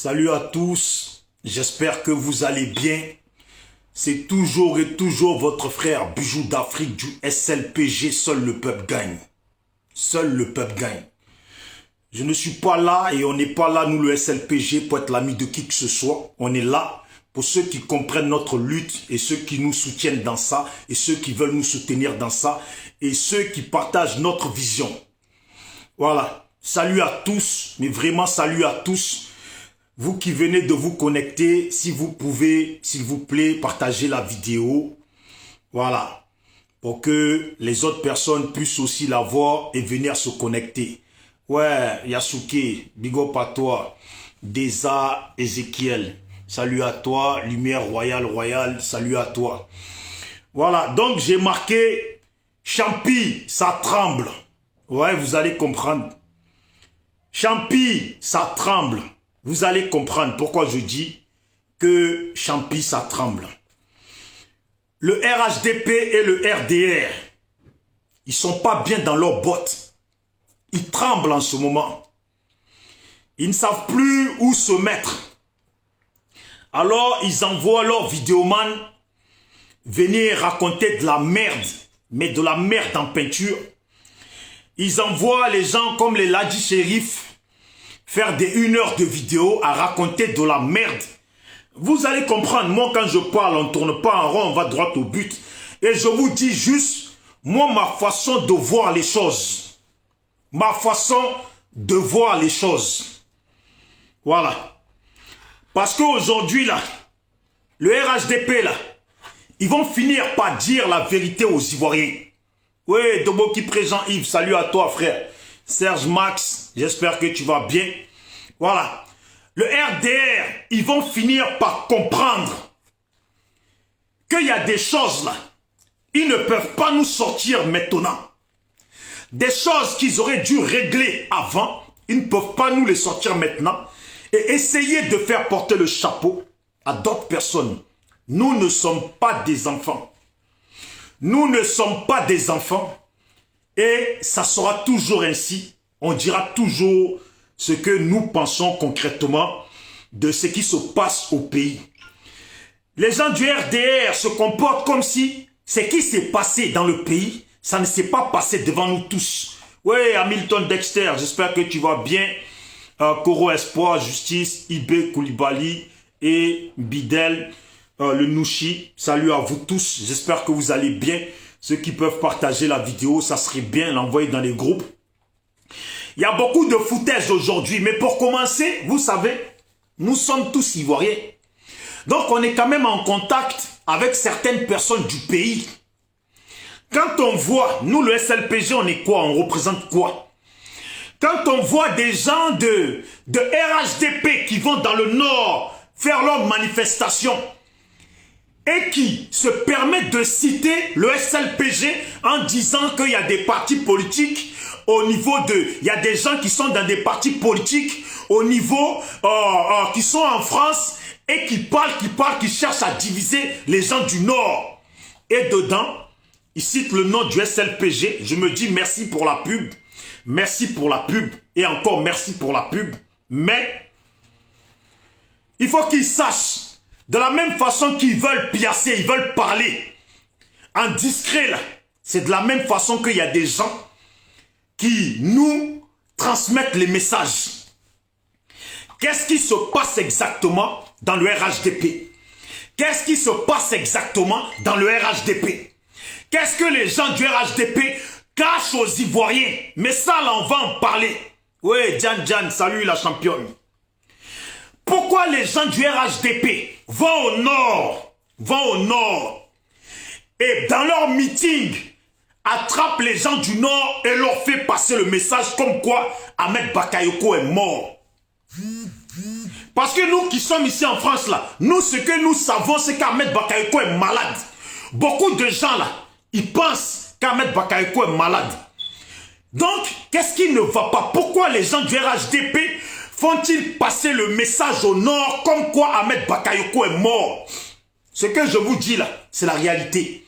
Salut à tous, j'espère que vous allez bien. C'est toujours et toujours votre frère Bijou d'Afrique du SLPG, seul le peuple gagne. Seul le peuple gagne. Je ne suis pas là et on n'est pas là, nous le SLPG, pour être l'ami de qui que ce soit. On est là pour ceux qui comprennent notre lutte et ceux qui nous soutiennent dans ça et ceux qui veulent nous soutenir dans ça et ceux qui partagent notre vision. Voilà. Salut à tous, mais vraiment salut à tous. Vous qui venez de vous connecter, si vous pouvez, s'il vous plaît, partager la vidéo. Voilà. Pour que les autres personnes puissent aussi la voir et venir se connecter. Ouais, Yasuke, big up à toi. Deza, Ezekiel, salut à toi. Lumière royale, salut à toi. Voilà, donc j'ai marqué Champi, ça tremble. Ouais, vous allez comprendre. Champi, ça tremble. Vous allez comprendre pourquoi je dis que Champi, ça tremble. Le RHDP et le RDR, ils sont pas bien dans leurs bottes. Ils tremblent en ce moment. Ils ne savent plus où se mettre. Alors, ils envoient leurs vidéomans venir raconter de la merde, mais de la merde en peinture. Ils envoient les gens comme les Ladji Shérif faire des 1 heure de vidéo à raconter de la merde. Vous allez comprendre, moi quand je parle, on ne tourne pas en rond, on va droit au but. Et je vous dis juste, moi ma façon de voir les choses. Ma façon de voir les choses. Voilà. Parce qu'aujourd'hui là, le RHDP là, ils vont finir par dire la vérité aux Ivoiriens. Oui, Doboki présent Yves, salut à toi frère. Serge Max, j'espère que tu vas bien. Voilà. Le RDR, ils vont finir par comprendre qu'il y a des choses là. Ils ne peuvent pas nous sortir maintenant. Des choses qu'ils auraient dû régler avant, ils ne peuvent pas nous les sortir maintenant. Et essayer de faire porter le chapeau à d'autres personnes. Nous ne sommes pas des enfants. Nous ne sommes pas des enfants. Et ça sera toujours ainsi. On dira toujours ce que nous pensons concrètement de ce qui se passe au pays. Les gens du RDR se comportent comme si ce qui s'est passé dans le pays, ça ne s'est pas passé devant nous tous. Oui, Hamilton Dexter, j'espère que tu vas bien. Koro Espoir, Justice, Ibe Koulibaly et Bidel, le Nouchi. Salut à vous tous, j'espère que vous allez bien. Ceux qui peuvent partager la vidéo, ça serait bien l'envoyer dans les groupes. Il y a beaucoup de foutaise aujourd'hui, mais pour commencer, vous savez, nous sommes tous Ivoiriens. Donc on est quand même en contact avec certaines personnes du pays. Quand on voit, nous le SLPG, on est quoi? On représente quoi? Quand on voit des gens de RHDP qui vont dans le nord faire leurs manifestations, et qui se permettent de citer le SLPG en disant qu'il y a des partis politiques au niveau de... Il y a des gens qui sont dans des partis politiques au niveau... qui sont en France et qui cherchent à diviser les gens du Nord. Et dedans, ils citent le nom du SLPG. Je me dis merci pour la pub. Merci pour la pub. Et encore merci pour la pub. Mais il faut qu'ils sachent. De la même façon qu'ils veulent piasser, ils veulent parler en discret là. C'est de la même façon qu'il y a des gens qui nous transmettent les messages. Qu'est-ce qui se passe exactement dans le RHDP? Qu'est-ce qui se passe exactement dans le RHDP? Qu'est-ce que les gens du RHDP cachent aux Ivoiriens? Mais ça là, on va en parler. Oui, Djan, salut la championne. Pourquoi les gens du RHDP vont au nord, et dans leur meeting, attrapent les gens du nord et leur fait passer le message comme quoi Ahmed Bakayoko est mort? Parce que nous qui sommes ici en France là, nous ce que nous savons c'est qu'Ahmed Bakayoko est malade. Beaucoup de gens là, ils pensent qu'Ahmed Bakayoko est malade. Donc, qu'est-ce qui ne va pas? Pourquoi les gens du RHDP font-ils passer le message au nord comme quoi Ahmed Bakayoko est mort? Ce que je vous dis là, c'est la réalité.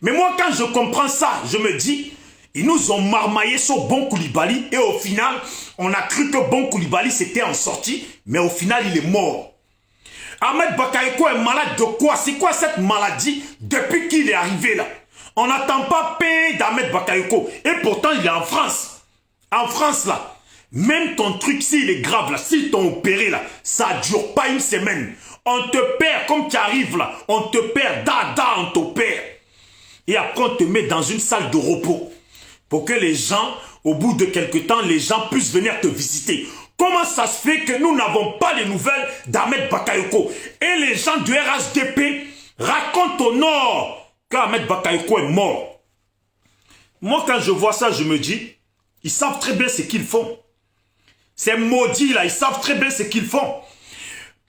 Mais moi, quand je comprends ça, je me dis, Ils nous ont marmaillé sur Bon Koulibaly et au final, on a cru que Bon Koulibaly s'était en sortie, mais au final, il est mort. Ahmed Bakayoko est malade de quoi? C'est quoi cette maladie depuis qu'il est arrivé là? On n'attend pas paix d'Ahmed Bakayoko. Et pourtant, il est en France. En France là. Même ton truc, s'il est grave là, s'ils t'ont opéré là, ça ne dure pas une semaine. On te perd comme tu arrives là. On te perd, on te perd. Et après, on te met dans une salle de repos. Pour que les gens, au bout de quelque temps, les gens puissent venir te visiter. Comment ça se fait que nous n'avons pas les nouvelles d'Ahmed Bakayoko? Et les gens du RHDP racontent au nord qu'Ahmed Bakayoko est mort. Moi, quand je vois ça, je me dis, ils savent très bien ce qu'ils font. Ces maudits là, ils savent très bien ce qu'ils font.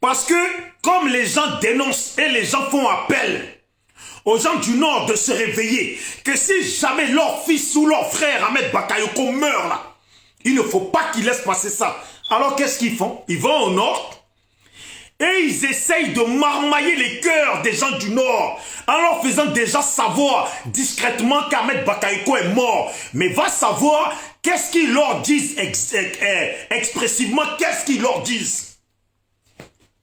Parce que, comme les gens dénoncent et les gens font appel aux gens du Nord de se réveiller, que si jamais leur fils ou leur frère Ahmed Bakayoko meurt là, il ne faut pas qu'ils laissent passer ça. Alors qu'est-ce qu'ils font? Ils vont au Nord et ils essayent de marmailler les cœurs des gens du Nord en leur faisant déjà savoir discrètement qu'Ahmed Bakayoko est mort. Mais va savoir qu'est-ce qu'ils leur disent expressivement, qu'est-ce qu'ils leur disent.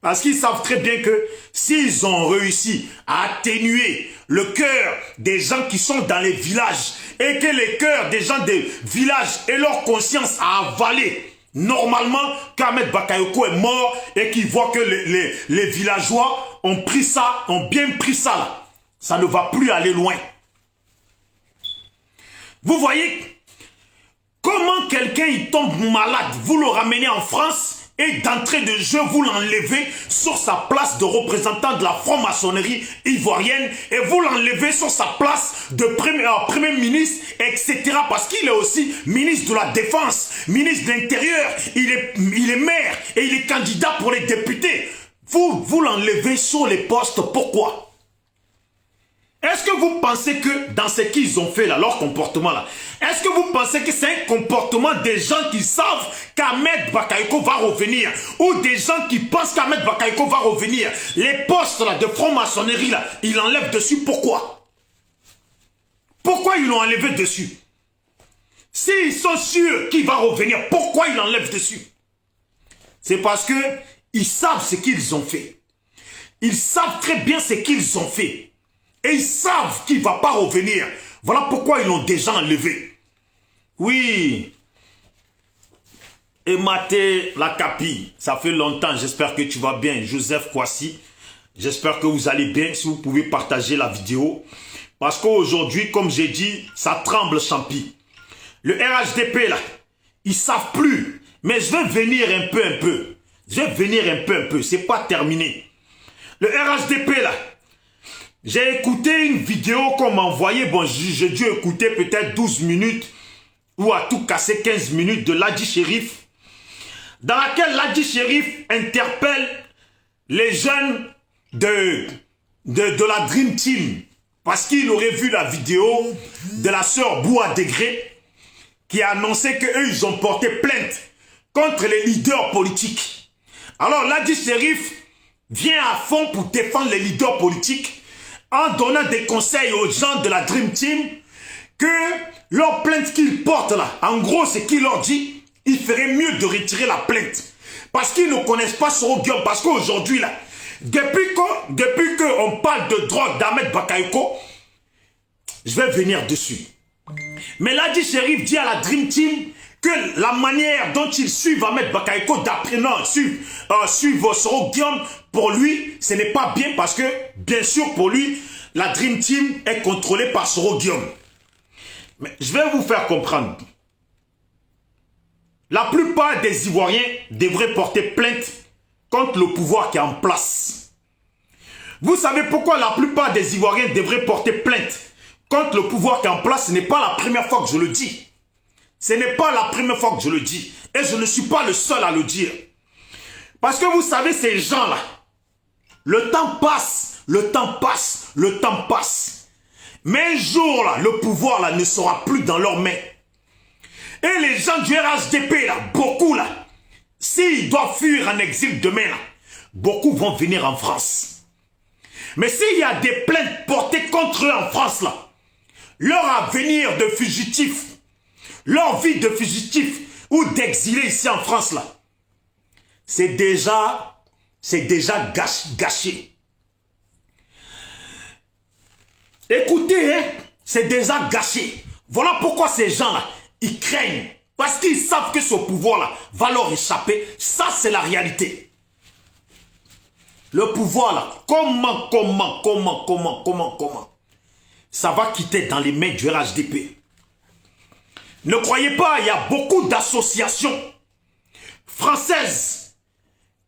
Parce qu'ils savent très bien que s'ils ont réussi à atténuer le cœur des gens qui sont dans les villages et que les cœurs des gens des villages et leur conscience à avaler normalement qu'Ahmed Bakayoko est mort et qu'ils voient que les villageois ont pris ça, ont bien pris ça là. Ça ne va plus aller loin. Vous voyez comment quelqu'un il tombe malade, vous le ramenez en France et d'entrée de jeu, vous l'enlevez sur sa place de représentant de la franc-maçonnerie ivoirienne et vous l'enlevez sur sa place de premier ministre, etc. Parce qu'il est aussi ministre de la Défense, ministre de l'Intérieur, il est maire et il est candidat pour les députés. Vous l'enlevez sur les postes, pourquoi? Est-ce que vous pensez que dans ce qu'ils ont fait là, leur comportement là, est-ce que vous pensez que c'est un comportement des gens qui savent qu'Ahmed Bakayoko va revenir ou des gens qui pensent qu'Ahmed Bakayoko va revenir? Les postes là de franc-maçonnerie là, ils l'enlèvent dessus, pourquoi? Pourquoi ils l'ont enlevé dessus? S'ils sont sûrs qu'il va revenir, pourquoi ils l'enlèvent dessus? C'est parce que ils savent ce qu'ils ont fait. Ils savent très bien ce qu'ils ont fait. Et ils savent qu'il ne va pas revenir. Voilà pourquoi ils l'ont déjà enlevé. Oui. Et Maté Lakapi, ça fait longtemps. J'espère que tu vas bien. Joseph Kwasi, j'espère que vous allez bien. Si vous pouvez partager la vidéo. Parce qu'aujourd'hui, comme j'ai dit, ça tremble champi. Le RHDP là, ils ne savent plus. Mais je vais venir un peu. Je vais venir un peu. C'est pas terminé. Le RHDP là, j'ai écouté une vidéo qu'on m'a envoyée. Bon, j'ai dû écouter peut-être 12 minutes ou à tout casser 15 minutes de Ladji Chérif, dans laquelle Ladji Chérif interpelle les jeunes de la Dream Team parce qu'il aurait vu la vidéo de la sœur Boua Degré qui a annoncé qu'eux, ils ont porté plainte contre les leaders politiques. Alors Ladji Chérif vient à fond pour défendre les leaders politiques en donnant des conseils aux gens de la Dream Team que leur plainte qu'ils portent là, en gros, ce qu'il leur dit, il ferait mieux de retirer la plainte. Parce qu'ils ne connaissent pas Soro Guillaume. Parce qu'aujourd'hui là, depuis qu'on parle de drogue d'Ahmed Bakayoko, je vais venir dessus. Mais Ladji Chérif dit à la Dream Team que la manière dont ils suivent Ahmed Bakayoko, d'après non, suivent Soro Guillaume, pour lui, ce n'est pas bien parce que, bien sûr, pour lui, la Dream Team est contrôlée par Soro Guillaume. Mais je vais vous faire comprendre. La plupart des Ivoiriens devraient porter plainte contre le pouvoir qui est en place. Vous savez pourquoi la plupart des Ivoiriens devraient porter plainte contre le pouvoir qui est en place? Ce n'est pas la première fois que je le dis. Ce n'est pas la première fois que je le dis. Et je ne suis pas le seul à le dire. Parce que vous savez, ces gens-là, le temps passe, le temps passe, le temps passe. Mais un jour, là, le pouvoir là, ne sera plus dans leurs mains. Et les gens du RHDP, là, beaucoup, là, s'ils doivent fuir en exil demain, là, beaucoup vont venir en France. Mais s'il y a des plaintes portées contre eux en France, là, leur avenir de fugitifs, leur vie de fugitifs ou d'exilés ici en France, là, c'est déjà gâché. Écoutez, hein, c'est déjà gâché. Voilà pourquoi ces gens-là, ils craignent. Parce qu'ils savent que ce pouvoir-là va leur échapper. Ça, c'est la réalité. Le pouvoir-là, comment ça va quitter dans les mains du RHDP. Ne croyez pas, il y a beaucoup d'associations françaises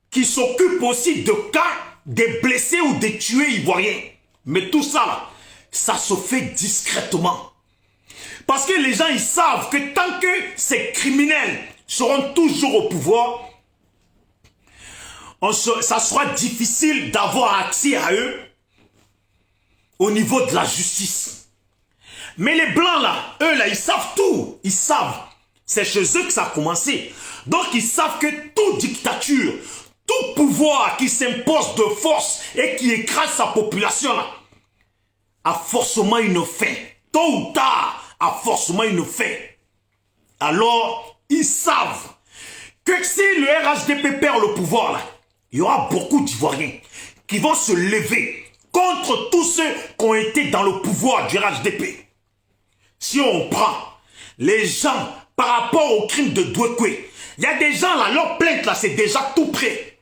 qui s'occupent aussi de cas des blessés ou des tués ivoiriens. Mais tout ça, là, ça se fait discrètement. Parce que les gens, ils savent que tant que ces criminels seront toujours au pouvoir, ça sera difficile d'avoir accès à eux au niveau de la justice. Mais les Blancs, là, eux, là, ils savent tout. Ils savent. C'est chez eux que ça a commencé. Donc, ils savent que toute dictature, tout pouvoir qui s'impose de force et qui écrase sa population, là, a forcément une fin. Tôt ou tard, a forcément une fin. Alors, ils savent que si le RHDP perd le pouvoir, là, il y aura beaucoup d'Ivoiriens qui vont se lever contre tous ceux qui ont été dans le pouvoir du RHDP. Si on prend les gens par rapport au crime de Douekoué, il y a des gens là, leur plainte là, c'est déjà tout prêt.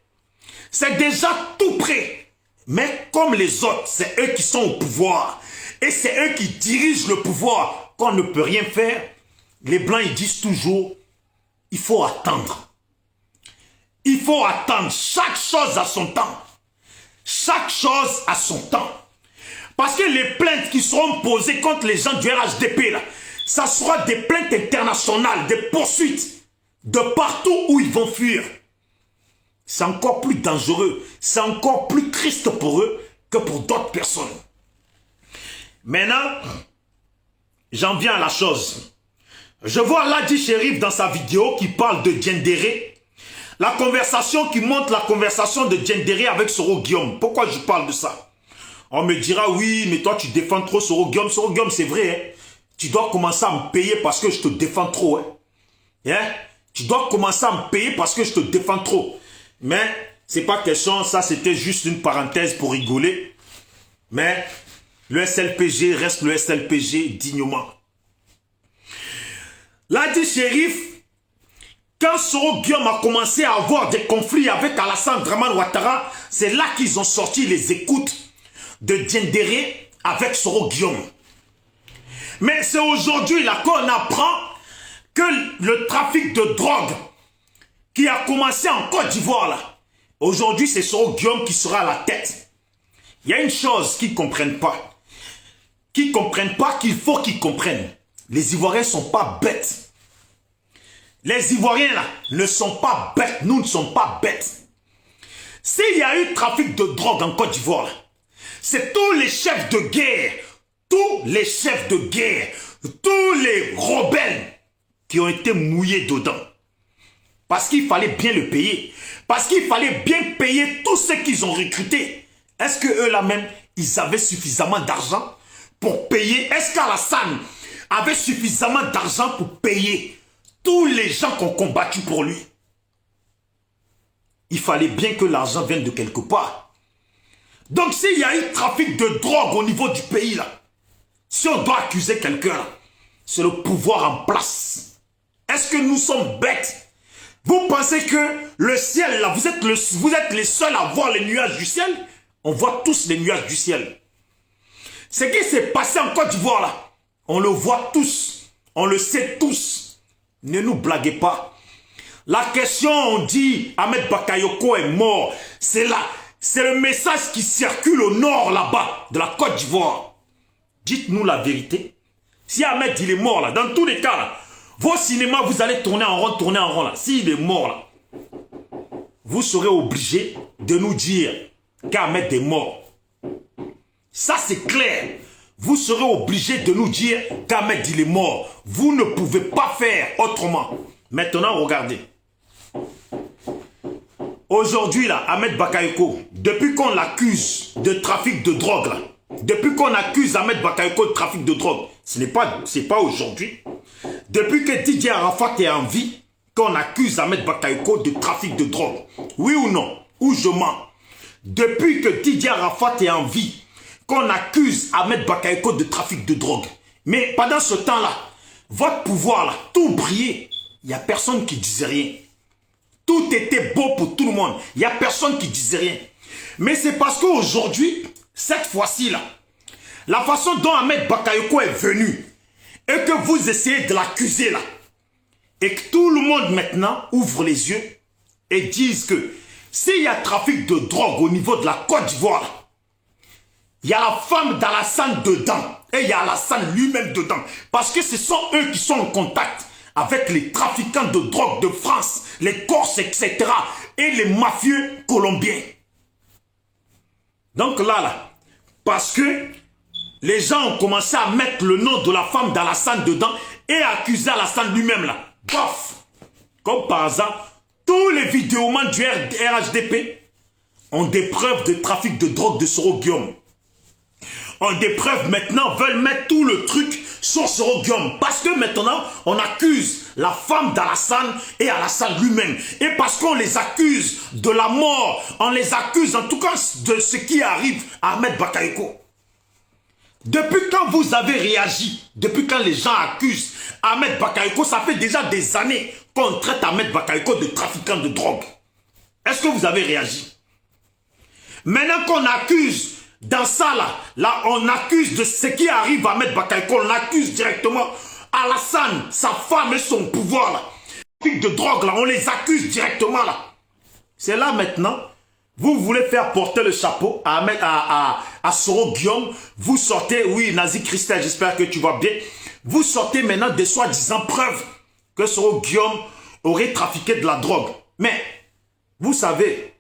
C'est déjà tout prêt. Mais comme les autres, c'est eux qui sont au pouvoir. Et c'est eux qui dirigent le pouvoir, qu'on ne peut rien faire. Les Blancs, ils disent toujours, il faut attendre. Il faut attendre chaque chose à son temps. Chaque chose à son temps. Parce que les plaintes qui seront posées contre les gens du RHDP, là, ça sera des plaintes internationales, des poursuites de partout où ils vont fuir. C'est encore plus dangereux, c'est encore plus triste pour eux que pour d'autres personnes. Maintenant, j'en viens à la chose. Je vois Ladi Chérif dans sa vidéo qui parle de Diendéré. La conversation qui montre la conversation de Diendéré avec Soro Guillaume. Pourquoi je parle de ça? On me dira, oui, mais toi tu défends trop Soro Guillaume. Soro Guillaume, c'est vrai, hein? Tu dois commencer à me payer parce que je te défends trop. Hein? Tu dois commencer à me payer parce que je te défends trop. Mais, c'est pas question, ça c'était juste une parenthèse pour rigoler. Mais, le SLPG reste le SLPG dignement. Ladi Chérif, quand Soro Guillaume a commencé à avoir des conflits avec Alassane Dramane Ouattara, c'est là qu'ils ont sorti les écoutes de Diendéré avec Soro Guillaume. Mais c'est aujourd'hui là qu'on apprend que le trafic de drogue qui a commencé en Côte d'Ivoire là, aujourd'hui c'est Soro Guillaume qui sera à la tête. Il y a une chose qu'ils ne comprennent pas. Qu'ils ne comprennent pas qu'il faut qu'ils comprennent. Les Ivoiriens ne sont pas bêtes. Les Ivoiriens là ne sont pas bêtes. Nous ne sommes pas bêtes. S'il y a eu trafic de drogue en Côte d'Ivoire là, c'est tous les chefs de guerre, tous les chefs de guerre, tous les rebelles qui ont été mouillés dedans. Parce qu'il fallait bien le payer. Parce qu'il fallait bien payer tous ceux qu'ils ont recrutés. Est-ce que eux là même, ils avaient suffisamment d'argent pour payer? Est-ce qu'Alassane avait suffisamment d'argent pour payer tous les gens qui ont combattu pour lui? Il fallait bien que l'argent vienne de quelque part. Donc s'il y a eu trafic de drogue au niveau du pays là, si on doit accuser quelqu'un, c'est le pouvoir en place. Est-ce que nous sommes bêtes? Vous pensez que le ciel là, vous êtes les seuls à voir les nuages du ciel? On voit tous les nuages du ciel. Ce qui s'est passé en Côte d'Ivoire là, on le voit tous, on le sait tous. Ne nous blaguez pas. La question, on dit Ahmed Bakayoko est mort. C'est le message qui circule au nord là-bas de la Côte d'Ivoire. Dites-nous la vérité. Si Ahmed il est mort là, dans tous les cas là, vos cinémas vous allez tourner en rond là. S'il est mort là, vous serez obligé de nous dire qu'Ahmed est mort. Ça c'est clair. Vous serez obligé de nous dire qu'Ahmed il est mort. Vous ne pouvez pas faire autrement. Maintenant regardez. Aujourd'hui là, Ahmed Bakayoko, depuis qu'on l'accuse de trafic de drogue là, depuis qu'on accuse Ahmed Bakayoko de trafic de drogue, c'est pas aujourd'hui. Depuis que Didier Arafat est en vie, qu'on accuse Ahmed Bakayoko de trafic de drogue. Oui ou non? Ou je mens? Depuis que Didier Arafat est en vie, qu'on accuse Ahmed Bakayoko de trafic de drogue. Mais pendant ce temps-là, votre pouvoir là, tout brillait. Il n'y a personne qui disait rien. Tout était beau pour tout le monde. Il n'y a personne qui disait rien. Mais c'est parce qu'aujourd'hui, cette fois-ci là, la façon dont Ahmed Bakayoko est venu, et que vous essayez de l'accuser là, et que tout le monde maintenant ouvre les yeux et disent que s'il y a trafic de drogue au niveau de la Côte d'Ivoire, il y a la femme d'Alassane dedans et il y a Alassane lui-même dedans. Parce que ce sont eux qui sont en contact avec les trafiquants de drogue de France, les Corses, etc. et les mafieux colombiens. Donc là, parce que les gens ont commencé à mettre le nom de la femme d'Alassane dedans et à accuser Alassane lui-même là. Bof! Comme par hasard, tous les vidéomans du RHDP ont des preuves de trafic de drogue de Soro Guillaume. Ont des preuves maintenant, veulent mettre tout le truc sur Soro Guillaume. Parce que maintenant, on accuse la femme d'Alassane et Alassane lui-même. Et parce qu'on les accuse de la mort, on les accuse en tout cas de ce qui arrive à Ahmed Bakayoko. Depuis quand vous avez réagi, depuis quand les gens accusent Ahmed Bakayoko, ça fait déjà des années qu'on traite Ahmed Bakayoko de trafiquant de drogue. Est-ce que vous avez réagi? Maintenant qu'on accuse, dans ça là, on accuse de ce qui arrive à Ahmed Bakayoko, on accuse directement Alassane, sa femme et son pouvoir là. Trafic de drogue là, on les accuse directement là. C'est là maintenant. Vous voulez faire porter le chapeau à Soro Guillaume. Vous sortez, oui, Nazi Christelle, j'espère que tu vas bien. Vous sortez maintenant des soi-disant preuves que Soro Guillaume aurait trafiqué de la drogue. Mais, vous savez,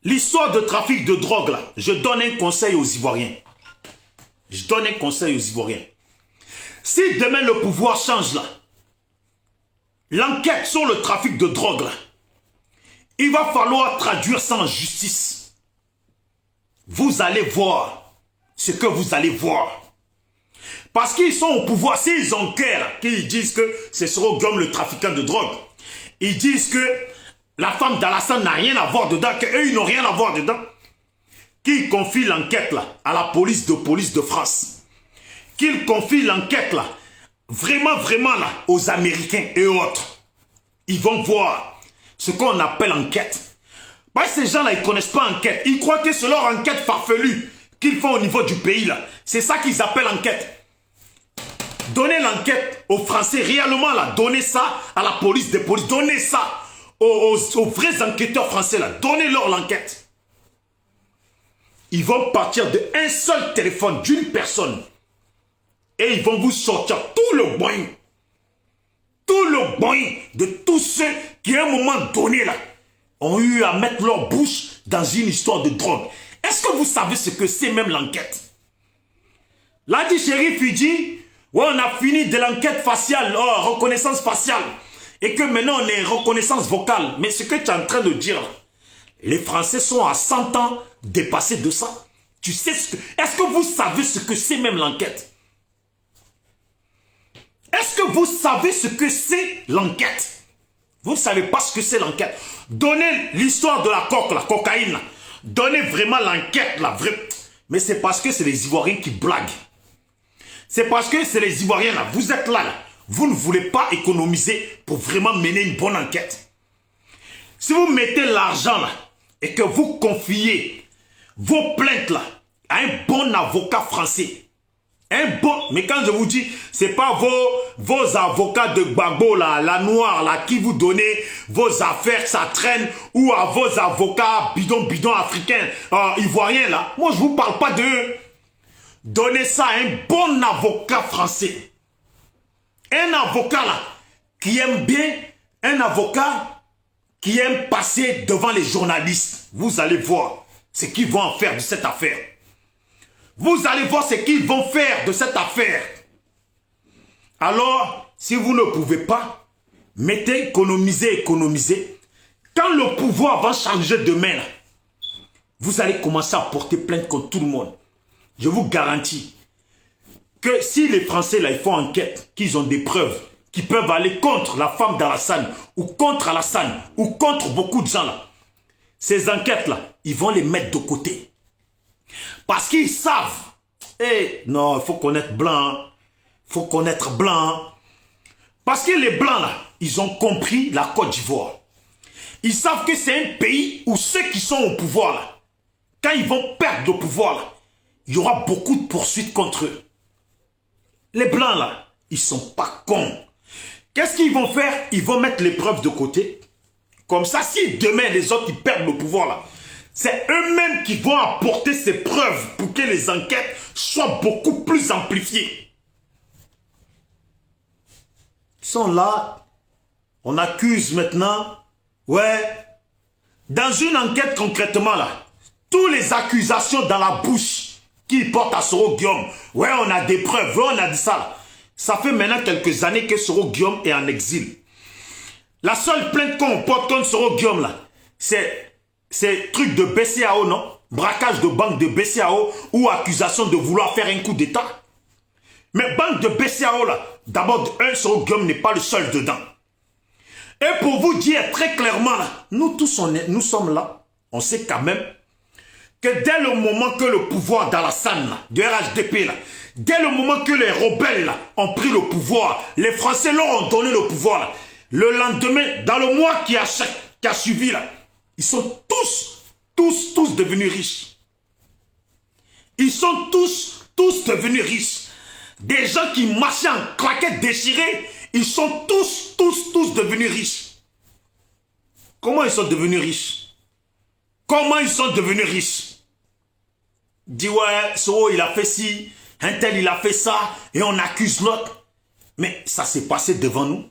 l'histoire de trafic de drogue, là, je donne un conseil aux Ivoiriens. Je donne un conseil aux Ivoiriens. Si demain le pouvoir change là, l'enquête sur le trafic de drogue là, il va falloir traduire ça en justice. Vous allez voir ce que vous allez voir. Parce qu'ils sont au pouvoir, s'ils ont cœur, qu'ils disent que c'est Soro Guillaume le trafiquant de drogue. Ils disent que la femme d'Alassane n'a rien à voir dedans, qu'eux ils n'ont rien à voir dedans. Qu'ils confient l'enquête là à la police de France. Qu'ils confient l'enquête là, vraiment là, aux Américains et autres. Ils vont voir ce qu'on appelle enquête. Parce que ces gens-là, ils ne connaissent pas enquête. Ils croient que c'est leur enquête farfelue qu'ils font au niveau du pays là. C'est ça qu'ils appellent enquête. Donnez l'enquête aux Français, réellement là. Donnez ça à la police des polices. Donnez ça aux vrais enquêteurs français là. Donnez-leur l'enquête. Ils vont partir d'un seul téléphone d'une personne. Et ils vont vous sortir tout le boing. Tout le boing de tous ceux qui à un moment donné là ont eu à mettre leur bouche dans une histoire de drogue. Est-ce que vous savez ce que c'est même l'enquête? Là dit Chérif, il dit, ouais, on a fini de l'enquête faciale, reconnaissance faciale. Et que maintenant on est reconnaissance vocale. Mais ce que tu es en train de dire, les Français sont à 100 ans dépassés de ça. Tu sais ce que... Est-ce que vous savez ce que c'est même l'enquête? Est-ce que vous savez ce que c'est l'enquête? Vous ne savez pas ce que c'est l'enquête. Donnez l'histoire de la coque, la cocaïne. Là. Donnez vraiment l'enquête. Mais c'est parce que c'est les Ivoiriens qui blaguent. C'est parce que c'est les Ivoiriens là. Vous êtes là. Vous ne voulez pas économiser pour vraiment mener une bonne enquête. Si vous mettez l'argent là et que vous confiez vos plaintes là à un bon avocat français, mais quand je vous dis, c'est pas vos avocats de Gbagbo là, la noire là, qui vous donnez vos affaires, ça traîne, ou à vos avocats bidon africains, ivoiriens là. Moi je vous parle pas d'eux. Donnez ça à un bon avocat français. Un avocat là, qui aime bien, un avocat qui aime passer devant les journalistes. Vous allez voir ce qu'ils vont en faire de cette affaire. Vous allez voir ce qu'ils vont faire de cette affaire. Alors, si vous ne pouvez pas, mettez, économisez. Quand le pouvoir va changer demain, vous allez commencer à porter plainte contre tout le monde. Je vous garantis que si les Français, là, ils font enquête, qu'ils ont des preuves, qu'ils peuvent aller contre la femme d'Alassane, ou contre Alassane, ou contre beaucoup de gens, là, ces enquêtes-là, ils vont les mettre de côté. Parce qu'ils savent. Eh, non, il faut connaître blanc. Il faut connaître blanc. Parce que les blancs, là, ils ont compris la Côte d'Ivoire. Ils savent que c'est un pays où ceux qui sont au pouvoir, là, quand ils vont perdre le pouvoir, là, il y aura beaucoup de poursuites contre eux. Les blancs, là, ils sont pas cons. Qu'est-ce qu'ils vont faire? Ils vont mettre les preuves de côté. Comme ça, si demain, les autres, ils perdent le pouvoir, là, c'est eux-mêmes qui vont apporter ces preuves pour que les enquêtes soient beaucoup plus amplifiées. Ils sont là. On accuse maintenant. Ouais. Dans une enquête concrètement, là, toutes les accusations dans la bouche qu'ils portent à Soro Guillaume. Ouais, on a des preuves. Ouais, on a dit ça, là. Ça fait maintenant quelques années que Soro Guillaume est en exil. La seule plainte qu'on porte contre Soro Guillaume, là, c'est truc de BCAO, non? Braquage de banque de BCAO ou accusation de vouloir faire un coup d'État. Mais banque de BCAO, là, d'abord, Soro Guillaume n'est pas le seul dedans. Et pour vous dire très clairement, là, nous tous, nous sommes là. On sait quand même que dès le moment que le pouvoir d'Alassane, du RHDP, là, dès le moment que les rebelles là, ont pris le pouvoir, les Français leur ont donné le pouvoir, là, le lendemain, dans le mois qui a suivi, là, ils sont tous devenus riches. Ils sont tous devenus riches. Des gens qui marchaient en claquettes déchirées, ils sont tous devenus riches. Comment ils sont devenus riches? Comment ils sont devenus riches? Dis ouais, Soro il a fait ci, un tel il a fait ça, et on accuse l'autre. Mais ça s'est passé devant nous.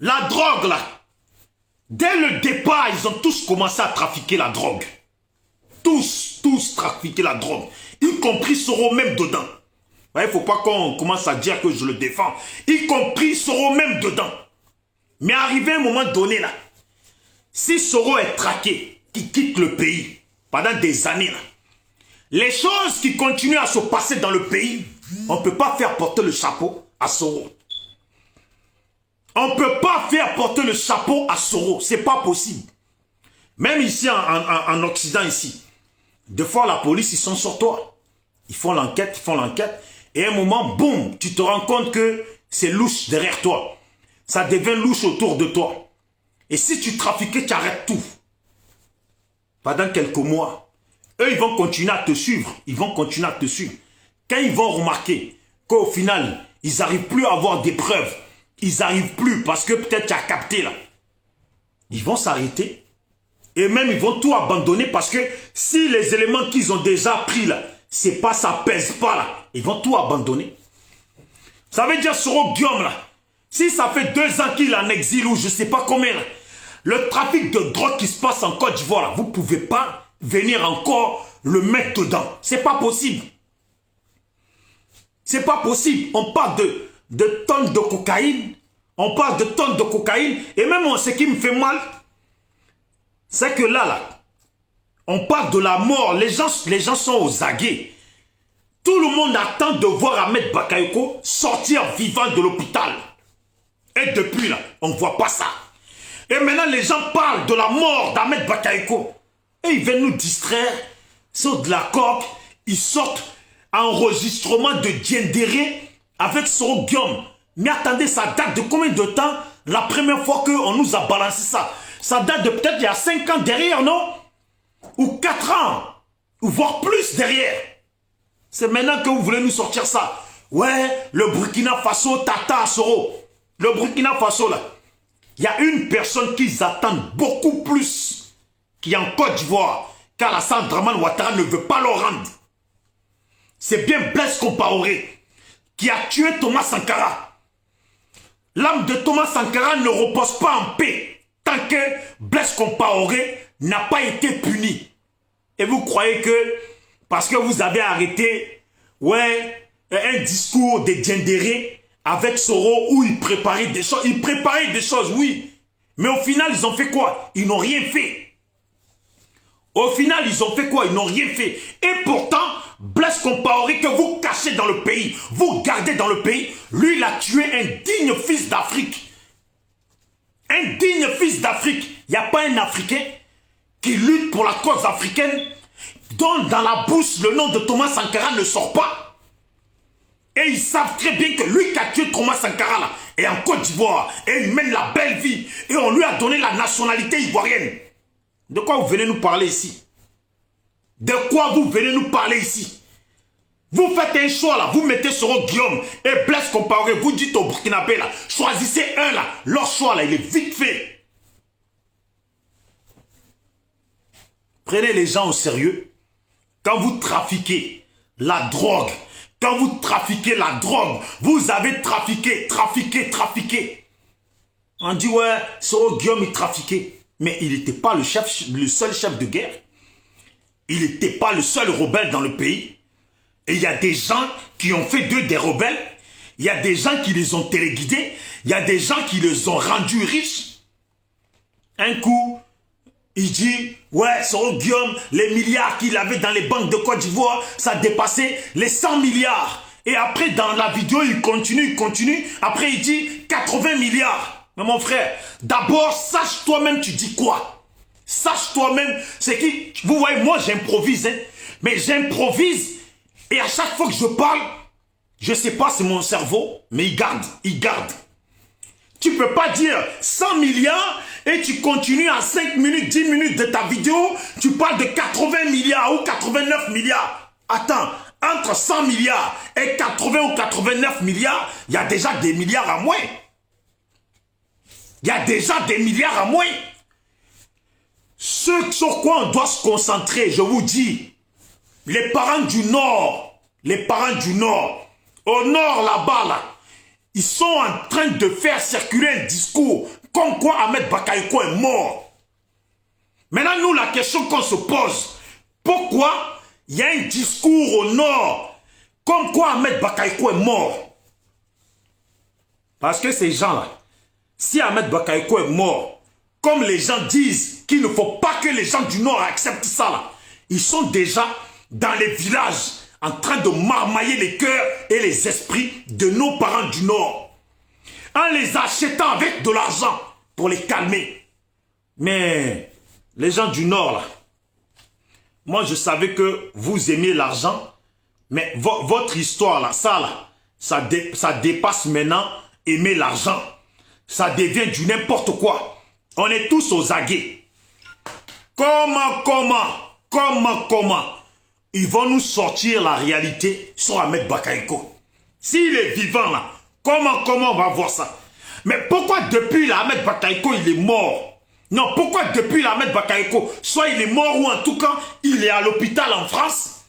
La drogue là, dès le départ, ils ont tous commencé à trafiquer la drogue. Tous trafiquer la drogue. Y compris Soro même dedans. Il ne faut pas qu'on commence à dire que je le défends. Y compris Soro même dedans. Mais arrivé à un moment donné là, si Soro est traqué, qu'il quitte le pays pendant des années là, les choses qui continuent à se passer dans le pays, on ne peut pas faire porter le chapeau à Soro. On ne peut pas faire porter le chapeau à Soro. Ce n'est pas possible. Même ici, en Occident, ici, des fois, la police, ils sont sur toi. Ils font l'enquête. Et à un moment, boum, tu te rends compte que c'est louche derrière toi. Ça devient louche autour de toi. Et si tu trafiquais, tu arrêtes tout. Pendant quelques mois, eux, ils vont continuer à te suivre. Quand ils vont remarquer qu'au final, ils n'arrivent plus à avoir des preuves, ils n'arrivent plus parce que peut-être tu as capté là. Ils vont s'arrêter. Et même ils vont tout abandonner parce que si les éléments qu'ils ont déjà pris là, c'est pas, ça pèse pas là, ils vont tout abandonner. Ça veut dire Soro Guillaume là, si ça fait 2 ans qu'il est en exil ou je sais pas combien là, le trafic de drogue qui se passe en Côte d'Ivoire là, vous pouvez pas venir encore le mettre dedans. C'est pas possible. C'est pas possible. On parle de tonnes de cocaïne. Et même ce qui me fait mal, c'est que là, on parle de la mort. Les gens sont aux aguets. Tout le monde attend de voir Ahmed Bakayoko sortir vivant de l'hôpital. Et depuis là, on ne voit pas ça. Et maintenant, les gens parlent de la mort d'Ahmed Bakayoko. Et ils viennent nous distraire sur de la coque. Ils sortent enregistrement de Diendéré avec Soro Guillaume. Mais attendez, ça date de combien de temps la première fois qu'on nous a balancé ça? Ça date de peut-être il y a 5 ans derrière, non? Ou 4 ans, ou voire plus derrière. C'est maintenant que vous voulez nous sortir ça. Ouais, le Burkina Faso, Tata Soro. Le Burkina Faso, là, il y a une personne qu'ils attendent beaucoup plus qui est en Côte d'Ivoire, car Alassane Dramane Ouattara ne veut pas leur rendre. C'est bien Blaise Compaoré qui a tué Thomas Sankara. L'âme de Thomas Sankara ne repose pas en paix tant que Blaise Compaoré n'a pas été puni. Et vous croyez que parce que vous avez arrêté un discours de Diendéré avec Soro où il préparait des choses, oui. Mais au final, ils ont fait quoi? Ils n'ont rien fait. Au final, ils ont fait quoi? Ils n'ont rien fait. Et pourtant, Blaise Compaoré que vous cachez dans le pays, vous gardez dans le pays, lui il a tué un digne fils d'Afrique. Un digne fils d'Afrique. Il n'y a pas un Africain qui lutte pour la cause africaine dont dans la bouche le nom de Thomas Sankara ne sort pas. Et ils savent très bien que lui qui a tué Thomas Sankara là, est en Côte d'Ivoire et il mène la belle vie et on lui a donné la nationalité ivoirienne. De quoi vous venez nous parler ici? De quoi vous venez nous parler ici? Vous faites un choix là, vous mettez sur Guillaume et Blaise Compaoré, vous dites au Burkinabé là, choisissez un là, leur choix là, il est vite fait. Prenez les gens au sérieux. Quand vous trafiquez la drogue, quand vous trafiquez la drogue, vous avez trafiqué. On dit ouais, Soro Guillaume il trafiquait. Mais il n'était pas le seul chef de guerre. Il n'était pas le seul rebelle dans le pays. Et il y a des gens qui ont fait d'eux des rebelles. Il y a des gens qui les ont téléguidés. Il y a des gens qui les ont rendus riches. Un coup, il dit, ouais, Soro Guillaume, les milliards qu'il avait dans les banques de Côte d'Ivoire, ça dépassait les 100 milliards. Et après, dans la vidéo, il continue. Après, il dit 80 milliards. Mais mon frère, d'abord, sache toi-même, tu dis quoi? Sache toi-même, c'est qui? Vous voyez, moi, j'improvise, hein, mais j'improvise. Et à chaque fois que je parle, je sais pas, c'est mon cerveau, mais il garde. Tu peux pas dire 100 milliards et tu continues à 5 minutes, 10 minutes de ta vidéo, tu parles de 80 milliards ou 89 milliards. Attends, entre 100 milliards et 80 ou 89 milliards, il y a déjà des milliards à moins. Il y a déjà des milliards à moins. Ce sur quoi on doit se concentrer, je vous dis, les parents du Nord, au Nord là-bas, là, ils sont en train de faire circuler un discours comme quoi Ahmed Bakayoko est mort. Maintenant, nous, la question qu'on se pose, pourquoi il y a un discours au Nord comme quoi Ahmed Bakayoko est mort? Parce que ces gens-là, si Ahmed Bakayoko est mort, comme les gens disent qu'il ne faut pas que les gens du Nord acceptent ça, là, ils sont déjà dans les villages en train de marmailler les cœurs et les esprits de nos parents du Nord, en les achetant avec de l'argent pour les calmer. Mais les gens du Nord, là, moi je savais que vous aimiez l'argent, mais votre histoire, là, ça dépasse maintenant aimer l'argent. Ça devient du n'importe quoi. On est tous aux aguets. Comment ils vont nous sortir la réalité sur Ahmed Bakayoko? S'il est vivant là, comment on va voir ça? Mais pourquoi depuis là, Ahmed Bakayoko il est mort? Non, pourquoi depuis là, Ahmed Bakayoko, soit il est mort ou en tout cas, il est à l'hôpital en France?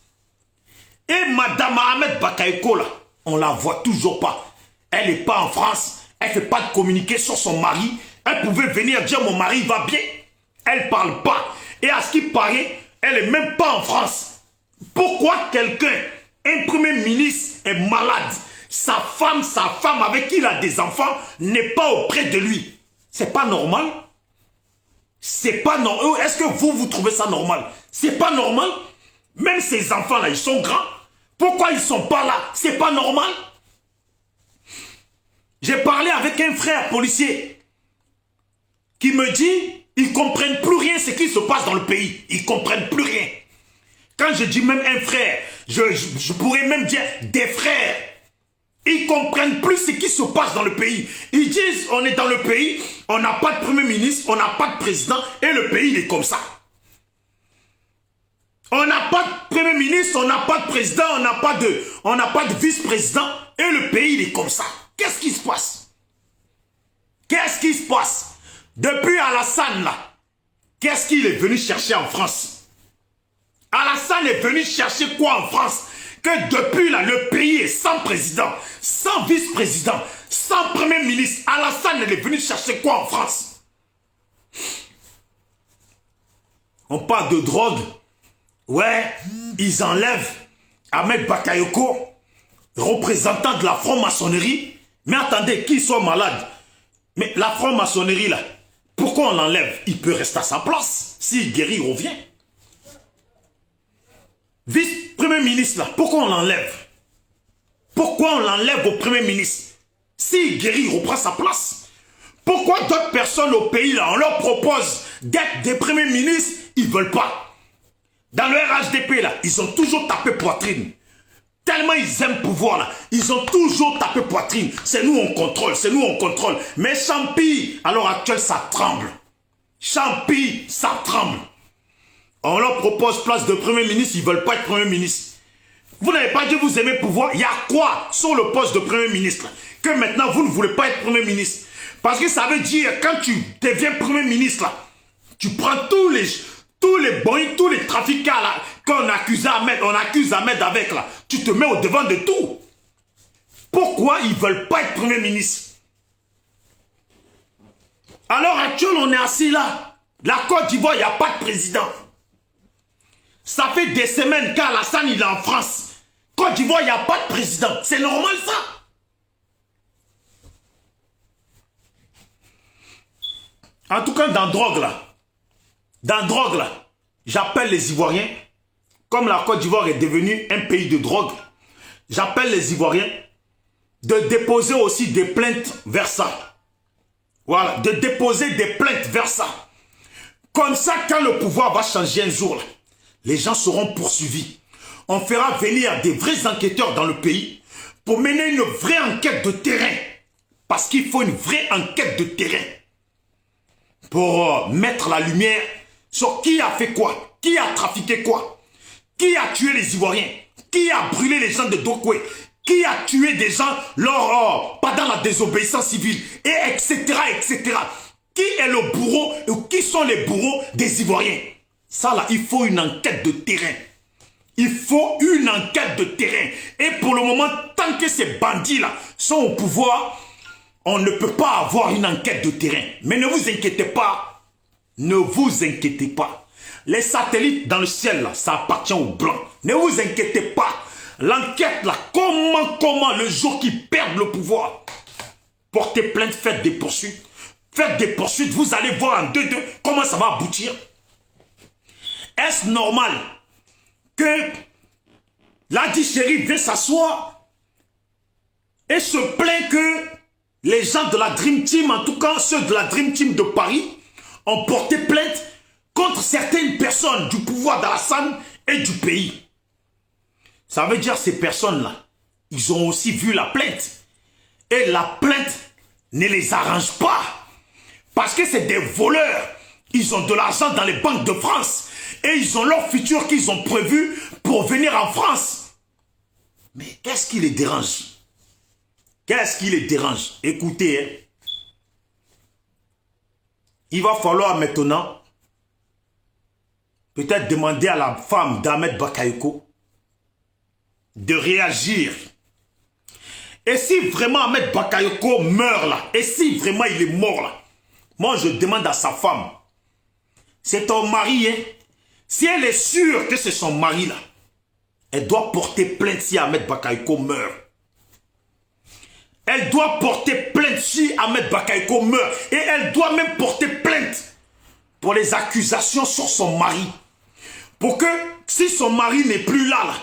Et Madame Ahmed Bakayoko là, on la voit toujours pas. Elle n'est pas en France. Elle ne fait pas de communiquer sur son mari. Elle pouvait venir dire mon mari va bien. Elle ne parle pas. Et à ce qui paraît, elle n'est même pas en France. Pourquoi quelqu'un, un premier ministre est malade, sa femme avec qui il a des enfants n'est pas auprès de lui? C'est pas normal? C'est pas normal. Est-ce que vous trouvez ça normal? C'est pas normal? Même ces enfants-là, ils sont grands. Pourquoi ils ne sont pas là? C'est pas normal? J'ai parlé avec un frère policier qui me dit ils ne comprennent plus rien ce qui se passe dans le pays. Ils ne comprennent plus rien. Quand je dis même un frère, je pourrais même dire des frères. Ils ne comprennent plus ce qui se passe dans le pays. Ils disent on est dans le pays, on n'a pas de premier ministre, on n'a pas de président et le pays il est comme ça. On n'a pas de premier ministre, on n'a pas de président, on n'a pas de vice-président et le pays il est comme ça. Qu'est-ce qui se passe? Qu'est-ce qui se passe? Depuis Alassane, là, qu'est-ce qu'il est venu chercher en France? Alassane est venu chercher quoi en France? Que depuis là, le pays est sans président, sans vice-président, sans premier ministre. Alassane est venu chercher quoi en France? On parle de drogue. Ouais, ils enlèvent Ahmed Bakayoko, représentant de la franc-maçonnerie. Mais attendez, qu'il soit malade. Mais la franc-maçonnerie, là, pourquoi on l'enlève? Il peut rester à sa place. S'il guérit, il revient. vice-premier ministre, là, pourquoi on l'enlève? Pourquoi on l'enlève au premier ministre? S'il guérit, il reprend sa place. Pourquoi d'autres personnes au pays, là, on leur propose d'être des premiers ministres, ils ne veulent pas? Dans le RHDP, là, ils ont toujours tapé poitrine. Tellement ils aiment pouvoir, là, ils ont toujours tapé poitrine. C'est nous, on contrôle, c'est nous, on contrôle. Mais Champi, à l'heure actuelle, ça tremble. Champi, ça tremble. On leur propose place de premier ministre, ils ne veulent pas être premier ministre. Vous n'avez pas dit que vous aimez pouvoir. Il y a quoi sur le poste de premier ministre que maintenant vous ne voulez pas être premier ministre? Parce que ça veut dire, quand tu deviens premier ministre, là, tu prends tous les boys, tous les trafiquants là, qu'on accuse Ahmed avec là, tu te mets au devant de tout. Pourquoi ils ne veulent pas être premier ministre? À l'heure actuelle, on est assis là. La Côte d'Ivoire, il n'y a pas de président. Ça fait des semaines qu'Alassane il est en France. Côte d'Ivoire, il n'y a pas de président. C'est normal ça. En tout cas, dans drogue là, j'appelle les Ivoiriens, comme la Côte d'Ivoire est devenue un pays de drogue, j'appelle les Ivoiriens de déposer aussi des plaintes vers ça. Voilà, de déposer des plaintes vers ça. Comme ça, quand le pouvoir va changer un jour, là, les gens seront poursuivis. On fera venir des vrais enquêteurs dans le pays pour mener une vraie enquête de terrain. Parce qu'il faut une vraie enquête de terrain. Pour mettre la lumière sur qui a fait quoi, qui a trafiqué quoi, qui a tué les Ivoiriens, qui a brûlé les gens de Dokwe, qui a tué des gens pendant la désobéissance civile, et etc., etc. Qui est le bourreau ou qui sont les bourreaux des Ivoiriens? Ça là, il faut une enquête de terrain. Il faut une enquête de terrain. Et pour le moment, tant que ces bandits-là sont au pouvoir, on ne peut pas avoir une enquête de terrain. Mais ne vous inquiétez pas. Ne vous inquiétez pas. Les satellites dans le ciel, là, ça appartient aux Blancs. Ne vous inquiétez pas. L'enquête, là, comment le jour qu'ils perdent le pouvoir, portez plainte, faites des poursuites. Faites des poursuites, vous allez voir en 2-2 comment ça va aboutir. Est-ce normal que Ladi Chérif vient s'asseoir et se plaint que les gens de la Dream Team, en tout cas ceux de la Dream Team de Paris, ont porté plainte contre certaines personnes du pouvoir d'Alassane et du pays? Ça veut dire ces personnes-là, ils ont aussi vu la plainte. Et la plainte ne les arrange pas. Parce que c'est des voleurs. Ils ont de l'argent dans les banques de France. Et ils ont leur futur qu'ils ont prévu pour venir en France. Mais qu'est-ce qui les dérange? Qu'est-ce qui les dérange? Écoutez, hein. Il va falloir maintenant peut-être demander à la femme d'Ahmed Bakayoko de réagir. Et si vraiment Ahmed Bakayoko meurt là, et si vraiment il est mort là, moi je demande à sa femme, c'est ton mari, hein? Si elle est sûre que c'est son mari là, elle doit porter plainte si Ahmed Bakayoko meurt. Elle doit porter plainte si Ahmed Bakayoko meurt. Et elle doit même porter plainte pour les accusations sur son mari. Pour que si son mari n'est plus là,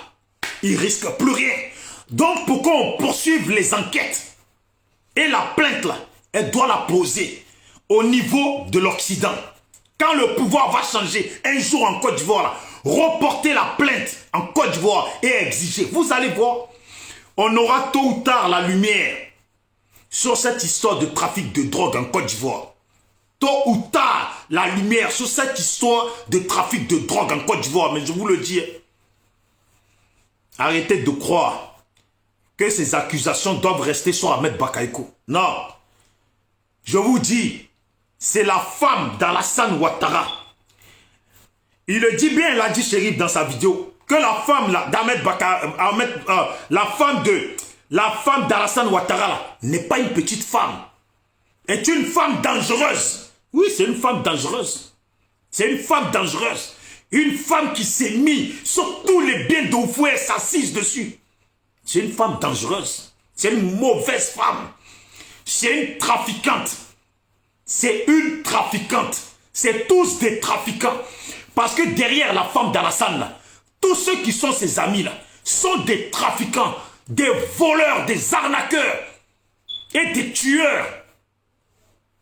il risque plus rien. Donc pour qu'on poursuive les enquêtes. Et la plainte là, elle doit la poser au niveau de l'Occident. Quand le pouvoir va changer un jour en Côte d'Ivoire, reporter la plainte en Côte d'Ivoire et exiger. Vous allez voir, on aura tôt ou tard la lumière sur cette histoire de trafic de drogue en Côte d'Ivoire. Tôt ou tard, la lumière sur cette histoire de trafic de drogue en Côte d'Ivoire. Mais je vous le dis, arrêtez de croire que ces accusations doivent rester sur Ahmed Bakayoko. Non. Je vous dis, c'est la femme d'Alassane Ouattara. Il le dit bien, Ladi Chérif dans sa vidéo, que la femme d'Ahmed Bakayoko, la femme d'Alassane Ouattara n'est pas une petite femme. Est une femme dangereuse. Oui, c'est une femme dangereuse. C'est une femme dangereuse. Une femme qui s'est mise sur tous les biens d'Ofoué et s'assise dessus. C'est une femme dangereuse. C'est une mauvaise femme. C'est une trafiquante. C'est une trafiquante. C'est tous des trafiquants. Parce que derrière la femme d'Alassane, Tous ceux qui sont ses amis là sont des trafiquants, des voleurs, des arnaqueurs et des tueurs.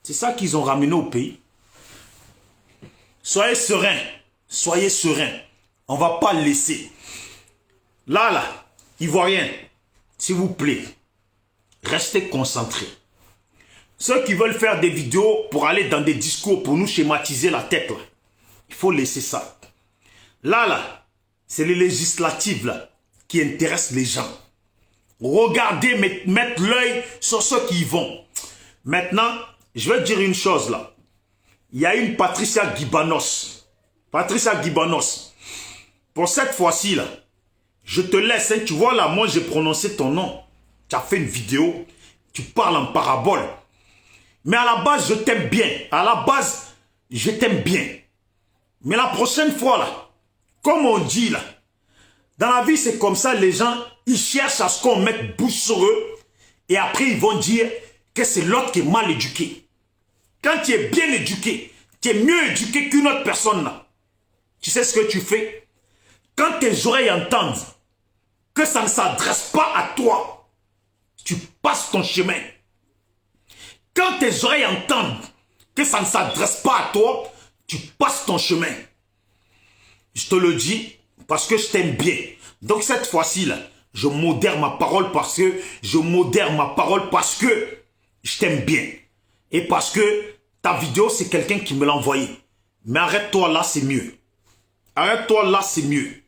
C'est ça qu'ils ont ramené au pays. Soyez sereins. Soyez sereins. On ne va pas le laisser. Là, Ivoiriens, s'il vous plaît, restez concentrés. Ceux qui veulent faire des vidéos pour aller dans des discours, pour nous schématiser la tête, là, il faut laisser ça. Là, c'est les législatives là, qui intéressent les gens. Regardez, mettre l'œil sur ceux qui y vont. Maintenant, je vais dire une chose là. Il y a une Patricia Guibanos. Patricia Guibanos. Pour cette fois-ci là, je te laisse. Hein, tu vois là, moi j'ai prononcé ton nom. Tu as fait une vidéo. Tu parles en parabole. Mais à la base, je t'aime bien. À la base, je t'aime bien. Mais la prochaine fois là, comme on dit là, dans la vie c'est comme ça, les gens, ils cherchent à ce qu'on mette bouche sur eux. Et après ils vont dire que c'est l'autre qui est mal éduqué. Quand tu es bien éduqué, tu es mieux éduqué qu'une autre personne là. Tu sais ce que tu fais? Quand tes oreilles entendent que ça ne s'adresse pas à toi, tu passes ton chemin. Quand tes oreilles entendent que ça ne s'adresse pas à toi, tu passes ton chemin. Je te le dis parce que je t'aime bien. Donc cette fois-ci là, je modère ma parole parce que je t'aime bien. Et parce que ta vidéo, c'est quelqu'un qui me l'a envoyé. Mais arrête-toi là, c'est mieux. Arrête-toi là, c'est mieux.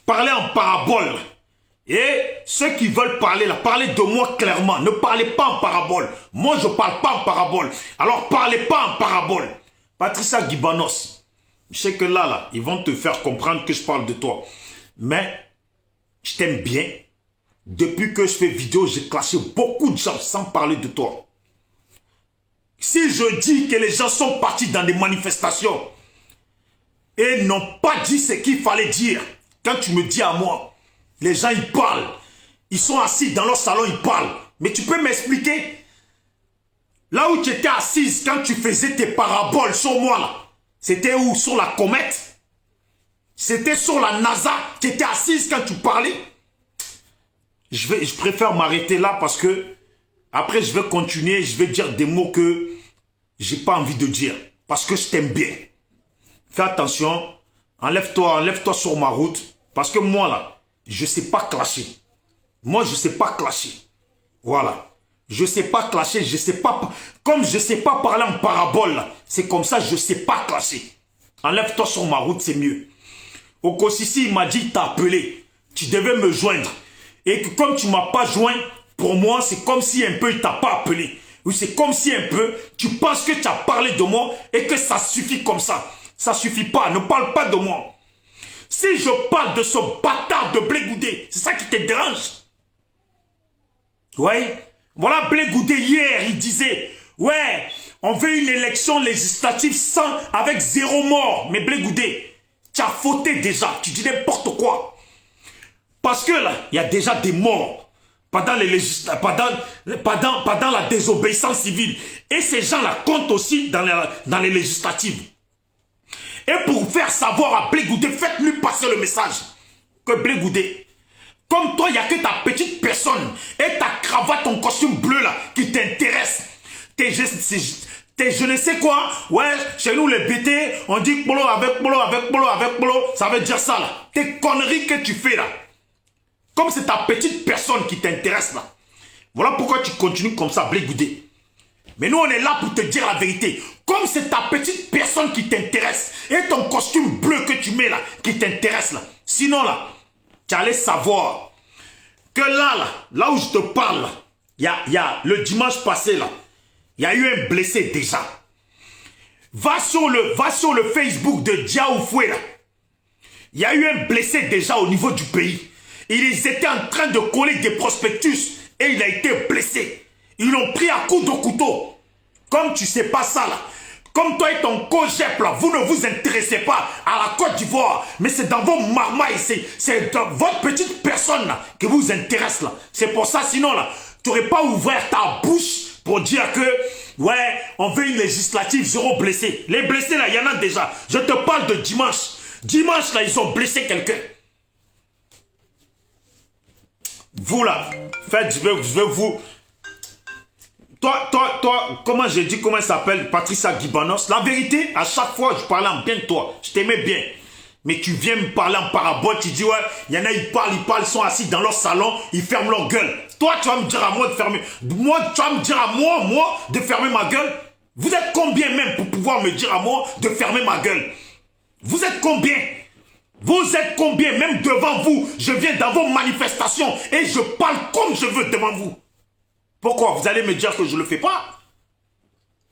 Parlez en parabole. Et ceux qui veulent parler là, parlez de moi clairement. Ne parlez pas en parabole. Moi, je ne parle pas en parabole. Alors, parlez pas en parabole. Patricia Guibanos, je sais que là, ils vont te faire comprendre que je parle de toi. Mais, je t'aime bien. Depuis que je fais vidéo, j'ai clashé beaucoup de gens sans parler de toi. Si je dis que les gens sont partis dans des manifestations et n'ont pas dit ce qu'il fallait dire, quand tu me dis à moi, les gens ils parlent, ils sont assis dans leur salon, ils parlent. Mais tu peux m'expliquer? Là où tu étais assise quand tu faisais tes paraboles sur moi là, c'était où? Sur la comète? C'était sur la NASA? Tu étais assise quand tu parlais? Je préfère m'arrêter là parce que après je vais continuer, je vais dire des mots que j'ai pas envie de dire. Parce que je t'aime bien. Fais attention, enlève-toi sur ma route. Parce que moi là, je sais pas clasher. Moi je sais pas clasher. Voilà. Je sais pas clasher, je sais pas. Comme je sais pas parler en parabole, c'est comme ça, je sais pas clasher. Enlève-toi sur ma route, c'est mieux. Okosisi, il m'a dit, t'as appelé. Tu devais me joindre. Et que comme tu m'as pas joint, pour moi, c'est comme si un peu il t'a pas appelé. Ou c'est comme si un peu, tu penses que tu as parlé de moi et que ça suffit comme ça. Ça suffit pas, ne parle pas de moi. Si je parle de ce bâtard de Blé Goudé, c'est ça qui te dérange? Ouais. Voilà Blé Goudé hier, il disait, ouais, on veut une élection législative avec 0 mort. Mais Blé Goudé, tu as fauté déjà, tu dis n'importe quoi. Parce que là, il y a déjà des morts pendant la désobéissance civile. Et ces gens-là comptent aussi dans les législatives. Et pour faire savoir à Blé Goudé, faites-lui passer le message que Blé Goudé, comme toi, il n'y a que ta petite personne et ta cravate, ton costume bleu là, qui t'intéresse. T'es je ne sais quoi. Ouais, chez nous les BT, on dit polo avec polo, avec polo, avec polo. Ça veut dire ça là. Tes conneries que tu fais là. Comme c'est ta petite personne qui t'intéresse là. Voilà pourquoi tu continues comme ça, Blé Goudé. Mais nous, on est là pour te dire la vérité. Comme c'est ta petite personne qui t'intéresse et ton costume bleu que tu mets là, qui t'intéresse là. Sinon là, tu allais savoir que là où je te parle, il y a le dimanche passé là, il y a eu un blessé déjà. Va sur le Facebook de Diaoufoué là. Il y a eu un blessé déjà au niveau du pays. Ils étaient en train de coller des prospectus et il a été blessé. Ils l'ont pris à coups de couteau. Comme tu sais pas ça là. Comme toi et ton cogep là, vous ne vous intéressez pas à la Côte d'Ivoire. Mais c'est dans vos marmailles, c'est dans votre petite personne là qui vous intéresse là. C'est pour ça, sinon là, tu n'aurais pas ouvert ta bouche pour dire que, ouais, on veut une législative, 0 blessés. Les blessés là, il y en a déjà. Je te parle de dimanche. Dimanche là, ils ont blessé quelqu'un. Vous là, faites, je vais vous... Toi, comment j'ai dit, comment elle s'appelle, Patricia Guibanos. La vérité, à chaque fois, je parlais en bien de toi. Je t'aimais bien. Mais tu viens me parler en parabole, tu dis, ouais, il y en a, ils parlent, ils sont assis dans leur salon, ils ferment leur gueule. Toi, tu vas me dire à moi de fermer... Moi, tu vas me dire à moi, de fermer ma gueule. Vous êtes combien même pour pouvoir me dire à moi de fermer ma gueule? Vous êtes combien? Vous êtes combien? Même devant vous, je viens dans vos manifestations et je parle comme je veux devant vous. Pourquoi? Vous allez me dire que je ne le fais pas?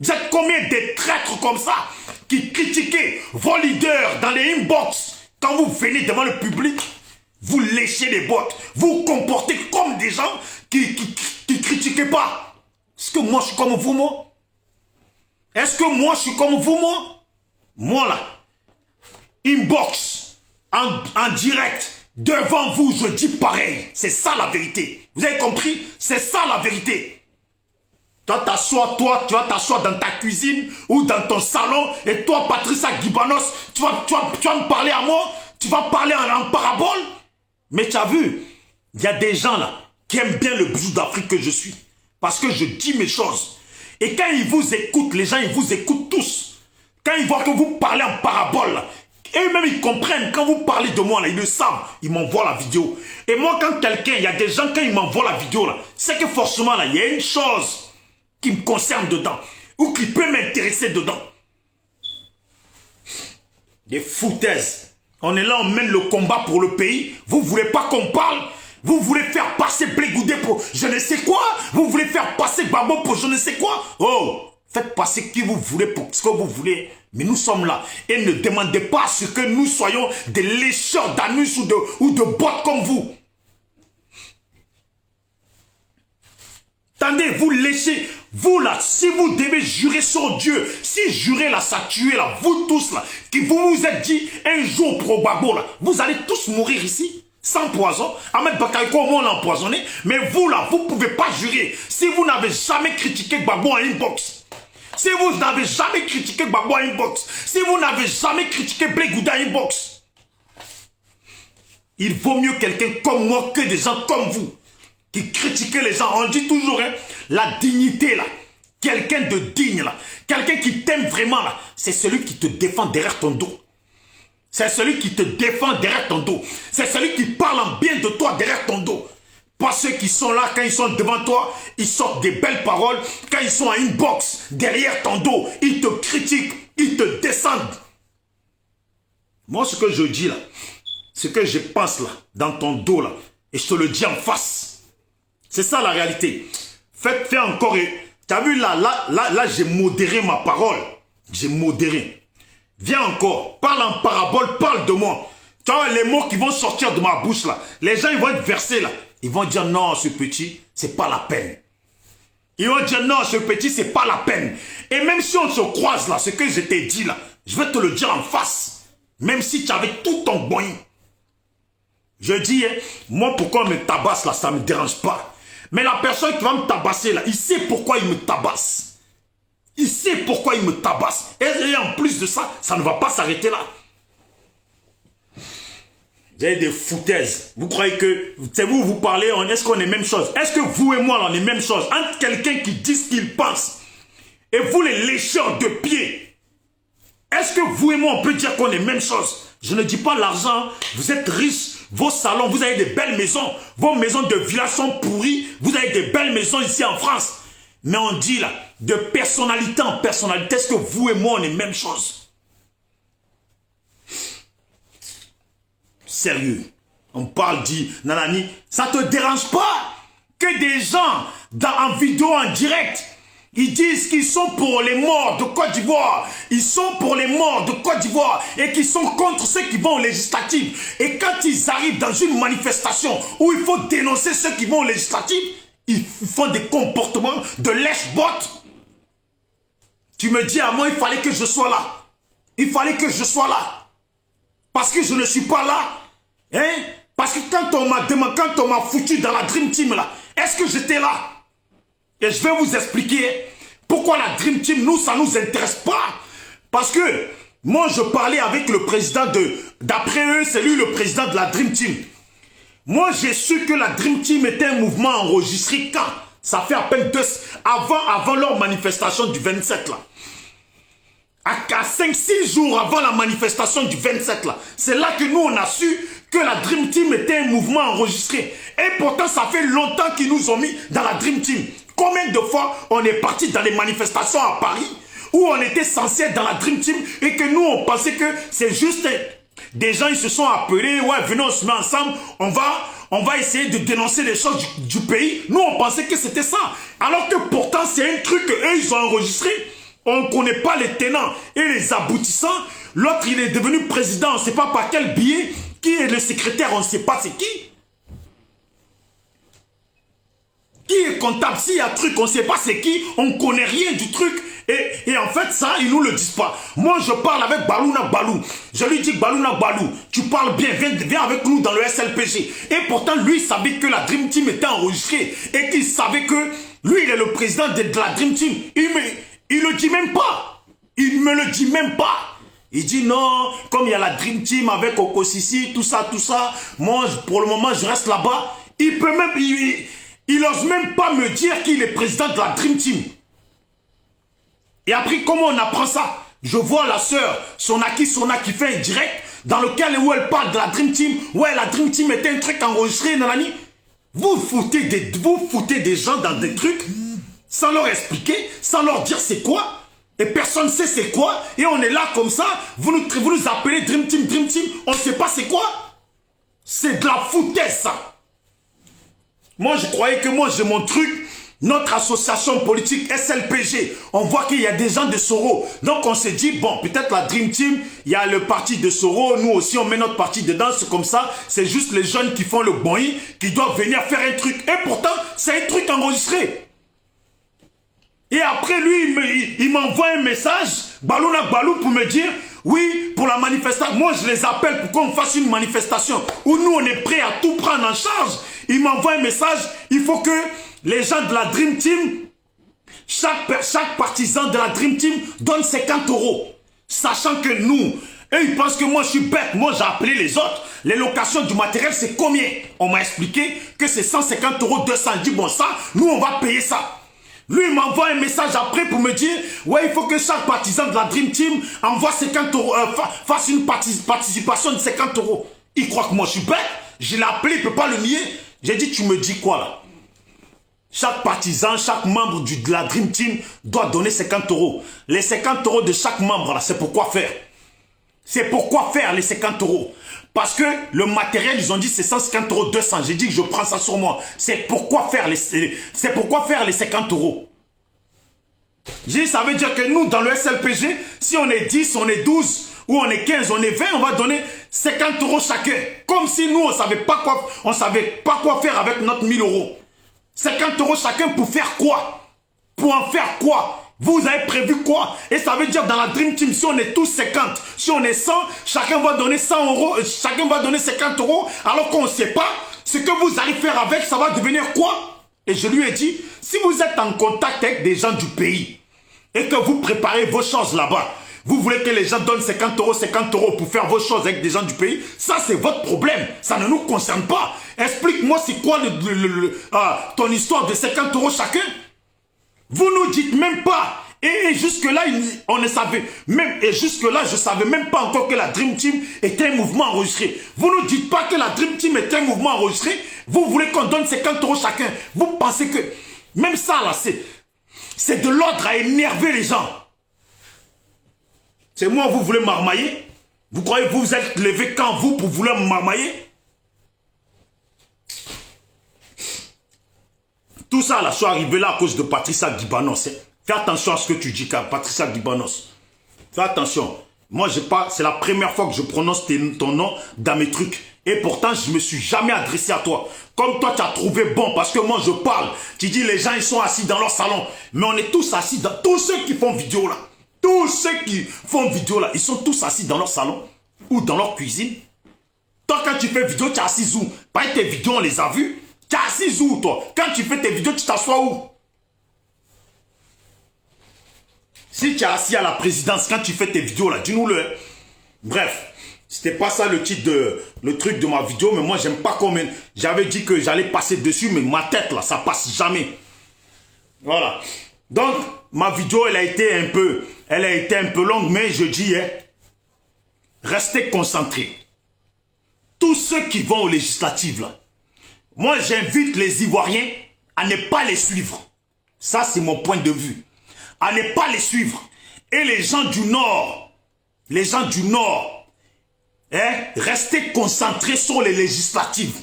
Vous êtes combien de traîtres comme ça qui critiquez vos leaders dans les inbox? Quand vous venez devant le public, vous léchez les bottes. Vous vous comportez comme des gens qui critiquez pas. Est-ce que moi je suis comme vous, moi? Est-ce que moi je suis comme vous, moi? Moi là, inbox, en direct, devant vous, je dis pareil. C'est ça la vérité. Vous avez compris? C'est ça la vérité. Toi, tu vas t'asseoir dans ta cuisine ou dans ton salon et toi, Patricia Guibanos, tu vas me parler à moi? Tu vas parler en parabole? Mais tu as vu, il y a des gens là qui aiment bien le bijou d'Afrique que je suis. Parce que je dis mes choses. Et quand ils vous écoutent, les gens, ils vous écoutent tous. Quand ils voient que vous parlez en parabole, là, eux-mêmes, ils comprennent. Quand vous parlez de moi, là, ils le savent. Ils m'envoient la vidéo. Et moi, quand quelqu'un, il y a des gens, quand ils m'envoient la vidéo, là, c'est que forcément, là, il y a une chose qui me concerne dedans. Ou qui peut m'intéresser dedans. Des foutaises. On est là, on mène le combat pour le pays. Vous ne voulez pas qu'on parle? Vous voulez faire passer Blé Goudé pour je ne sais quoi? Vous voulez faire passer Gbagbo pour je ne sais quoi? Oh, faites passer qui vous voulez pour ce que vous voulez. Mais nous sommes là. Et ne demandez pas à ce que nous soyons des lécheurs d'anus ou de bottes comme vous. Attendez, vous léchez. Vous là, si vous devez jurer sur Dieu, si jurer là, ça tue là, vous tous là, qui vous vous êtes dit un jour pour Gbagbo là, vous allez tous mourir ici. Sans poison. Ahmed Bakayoko, au moins l'a empoisonné. Mais vous là, vous ne pouvez pas jurer. Si vous n'avez jamais critiqué Gbagbo en inbox. Si vous n'avez jamais critiqué Gbagbo en inbox. Si vous n'avez jamais critiqué Blé Goudé en inbox. Il vaut mieux quelqu'un comme moi que des gens comme vous. Qui critiquent les gens. On dit toujours, hein, la dignité là. Quelqu'un de digne là. Quelqu'un qui t'aime vraiment là. C'est celui qui te défend derrière ton dos. C'est celui qui te défend derrière ton dos. C'est celui qui parle en bien de toi derrière ton dos. Pas ceux qui sont là, quand ils sont devant toi, ils sortent des belles paroles. Quand ils sont en inbox, derrière ton dos, ils te critiquent, ils te descendent. Moi, ce que je dis là, ce que je pense là, dans ton dos là, et je te le dis en face. C'est ça la réalité. Fais encore. Tu as vu là, j'ai modéré ma parole. J'ai modéré. Viens encore, parle en parabole, parle de moi. Tu vois les mots qui vont sortir de ma bouche là. Les gens ils vont être versés là. Ils vont dire non, ce petit, c'est pas la peine. Ils vont dire non, ce petit, c'est pas la peine. Et même si on se croise là, ce que je t'ai dit là, je vais te le dire en face. Même si tu avais tout ton boing. Je dis, hein, moi pourquoi on me tabasse là, ça me dérange pas. Mais la personne qui va me tabasser là, il sait pourquoi il me tabasse. Il sait pourquoi il me tabasse. Et en plus de ça, ça ne va pas s'arrêter là. Vous avez des foutaises. Vous croyez que c'est vous parlez, est-ce qu'on est même chose? Est-ce que vous et moi, on est même chose? Entre quelqu'un qui dit ce qu'il pense et vous les lécheurs de pied, est-ce que vous et moi, on peut dire qu'on est même chose? Je ne dis pas l'argent. Vous êtes riches. Vos salons, vous avez des belles maisons. Vos maisons de village sont pourries. Vous avez des belles maisons ici en France. Mais on dit là, de personnalité en personnalité, est-ce que vous et moi, on est même chose? Sérieux. On parle, dit, nanani, ça te dérange pas que des gens, en vidéo, en direct, ils disent qu'ils sont pour les morts de Côte d'Ivoire. Ils sont pour les morts de Côte d'Ivoire et qu'ils sont contre ceux qui vont aux législatives. Et quand ils arrivent dans une manifestation où il faut dénoncer ceux qui vont aux législatives, ils font des comportements de lèche-botte. Tu me dis à moi, il fallait que je sois là. Il fallait que je sois là. Parce que je ne suis pas là. Hein? Parce que quand on m'a foutu dans la Dream Team là, est-ce que j'étais là? Et je vais vous expliquer pourquoi la Dream Team, nous, ça ne nous intéresse pas. Parce que moi, je parlais avec le président d'après eux, c'est lui le président de la Dream Team. Moi, j'ai su que la Dream Team était un mouvement enregistré quand? Ça fait à peine avant leur manifestation du 27 là. À 5-6 jours avant la manifestation du 27 là. C'est là que nous on a su que la Dream Team était un mouvement enregistré. Et pourtant ça fait longtemps qu'ils nous ont mis dans la Dream Team. Combien de fois on est parti dans les manifestations à Paris où on était censé être dans la Dream Team et que nous on pensait que c'est juste des gens ils se sont appelés, ouais venez on se met ensemble, on va essayer de dénoncer les choses du pays. Nous on pensait que c'était ça. Alors que pourtant c'est un truc qu'eux ils ont enregistré. On ne connaît pas les tenants et les aboutissants. L'autre, il est devenu président, on ne sait pas par quel biais. Qui est le secrétaire, on ne sait pas c'est qui. Qui est comptable, s'il y a un truc, on ne sait pas c'est qui. On ne connaît rien du truc. Et en fait, ça, ils ne nous le disent pas. Moi, je parle avec Balouna Balou. Je lui dis, Balouna Balou, tu parles bien, viens avec nous dans le SLPG. Et pourtant, lui, il savait que la Dream Team était enregistrée. Et qu'il savait que lui, il est le président de la Dream Team. Il ne le dit même pas. Il me le dit même pas. Il dit non, comme il y a la Dream Team avec Okosisi, tout ça. Moi, pour le moment, je reste là-bas. Il peut même, il n'ose même pas me dire qu'il est président de la Dream Team. Et après, comment on apprend ça? Je vois la sœur Sona qui fait un direct dans lequel où elle parle de la Dream Team. Ouais, la Dream Team était un truc enregistré, nanani. Vous foutez des gens dans des trucs sans leur expliquer, sans leur dire c'est quoi, et personne ne sait c'est quoi, et on est là comme ça, vous nous appelez Dream Team, on ne sait pas c'est quoi. C'est de la foutaise ça. Moi je croyais que moi j'ai mon truc, notre association politique SLPG, on voit qu'il y a des gens de Soro, donc on s'est dit bon peut-être la Dream Team, il y a le parti de Soro, nous aussi on met notre parti dedans, c'est comme ça, c'est juste les jeunes qui font le bon qui doivent venir faire un truc, et pourtant c'est un truc enregistré. Et après, lui, il m'envoie un message, Balouna Balou, pour me dire, oui, pour la manifestation, moi je les appelle pour qu'on fasse une manifestation où nous on est prêts à tout prendre en charge. Il m'envoie un message, il faut que les gens de la Dream Team, chaque partisan de la Dream Team donne 50 €. Sachant que nous, eux ils pensent que moi je suis bête, moi j'ai appelé les autres. Les locations du matériel c'est combien? On m'a expliqué que c'est 150 €, 200. Je dis bon ça, nous on va payer ça. Lui, il m'envoie un message après pour me dire ouais, il faut que chaque partisan de la Dream Team envoie 50 €, fasse une participation de 50 €. Il croit que moi, je suis bête. Je l'ai appelé, il ne peut pas le nier. J'ai dit, tu me dis quoi là? Chaque partisan, chaque membre de la Dream Team doit donner 50 €. Les 50 € de chaque membre, là, c'est pour quoi faire? C'est pourquoi faire les 50 €. Parce que le matériel, ils ont dit c'est 150 €, 200. J'ai dit que je prends ça sur moi. C'est pourquoi faire les 50 €. J'ai dit, ça veut dire que nous, dans le SLPG, si on est 10, on est 12, ou on est 15, on est 20, on va donner 50 € chacun. Comme si nous, on savait pas quoi faire avec notre 1000 €. 50 € chacun pour faire quoi? Pour en faire quoi? Vous avez prévu quoi? Et ça veut dire dans la Dream Team, si on est tous 50, si on est 100, chacun va donner 100 €, chacun va donner 50 €, alors qu'on ne sait pas ce que vous allez faire avec, ça va devenir quoi? Et je lui ai dit, si vous êtes en contact avec des gens du pays et que vous préparez vos choses là-bas, vous voulez que les gens donnent 50 € pour faire vos choses avec des gens du pays, ça c'est votre problème, ça ne nous concerne pas. Explique-moi c'est quoi ton histoire de 50 € chacun? Vous nous dites même pas. Et jusque-là, on ne savait même. Et jusque-là, je ne savais même pas encore que la Dream Team était un mouvement enregistré. Vous ne dites pas que la Dream Team est un mouvement enregistré. Vous voulez qu'on donne 50 € chacun. Vous pensez que même ça, là, c'est de l'ordre à énerver les gens. C'est moi, vous voulez marmailler? Vous croyez que vous êtes levé quand vous pour vouloir marmailler? Tout ça, là, je suis arrivé là à cause de Patricia Dibanos. Hein. Fais attention à ce que tu dis, car Patricia Dibanos. Fais attention. Moi, c'est la première fois que je prononce ton nom dans mes trucs. Et pourtant, je ne me suis jamais adressé à toi. Comme toi, tu as trouvé bon, parce que moi, je parle. Tu dis, les gens, ils sont assis dans leur salon. Mais on est tous assis dans... Tous ceux qui font vidéo, là. Tous ceux qui font vidéo, là, ils sont tous assis dans leur salon. Ou dans leur cuisine. Toi, quand tu fais vidéo, tu es assis où? Pas tes vidéos, on les a vues. Tu es assis où, toi? Quand tu fais tes vidéos, tu t'assois où? Si tu es assis à la présidence, quand tu fais tes vidéos, là, dis-nous-le. Hein. Bref, C'était pas ça le titre de le truc de ma vidéo, mais moi j'aime pas comment. J'avais dit que j'allais passer dessus, mais ma tête là, ça passe jamais. Voilà. Donc ma vidéo, elle a été un peu longue, mais je dis, hein, restez concentrés. Tous ceux qui vont aux législatives là, moi j'invite les Ivoiriens à ne pas les suivre. Ça c'est mon point de vue. À ne pas les suivre. Et les gens du Nord, hein, restez concentrés sur les législatives.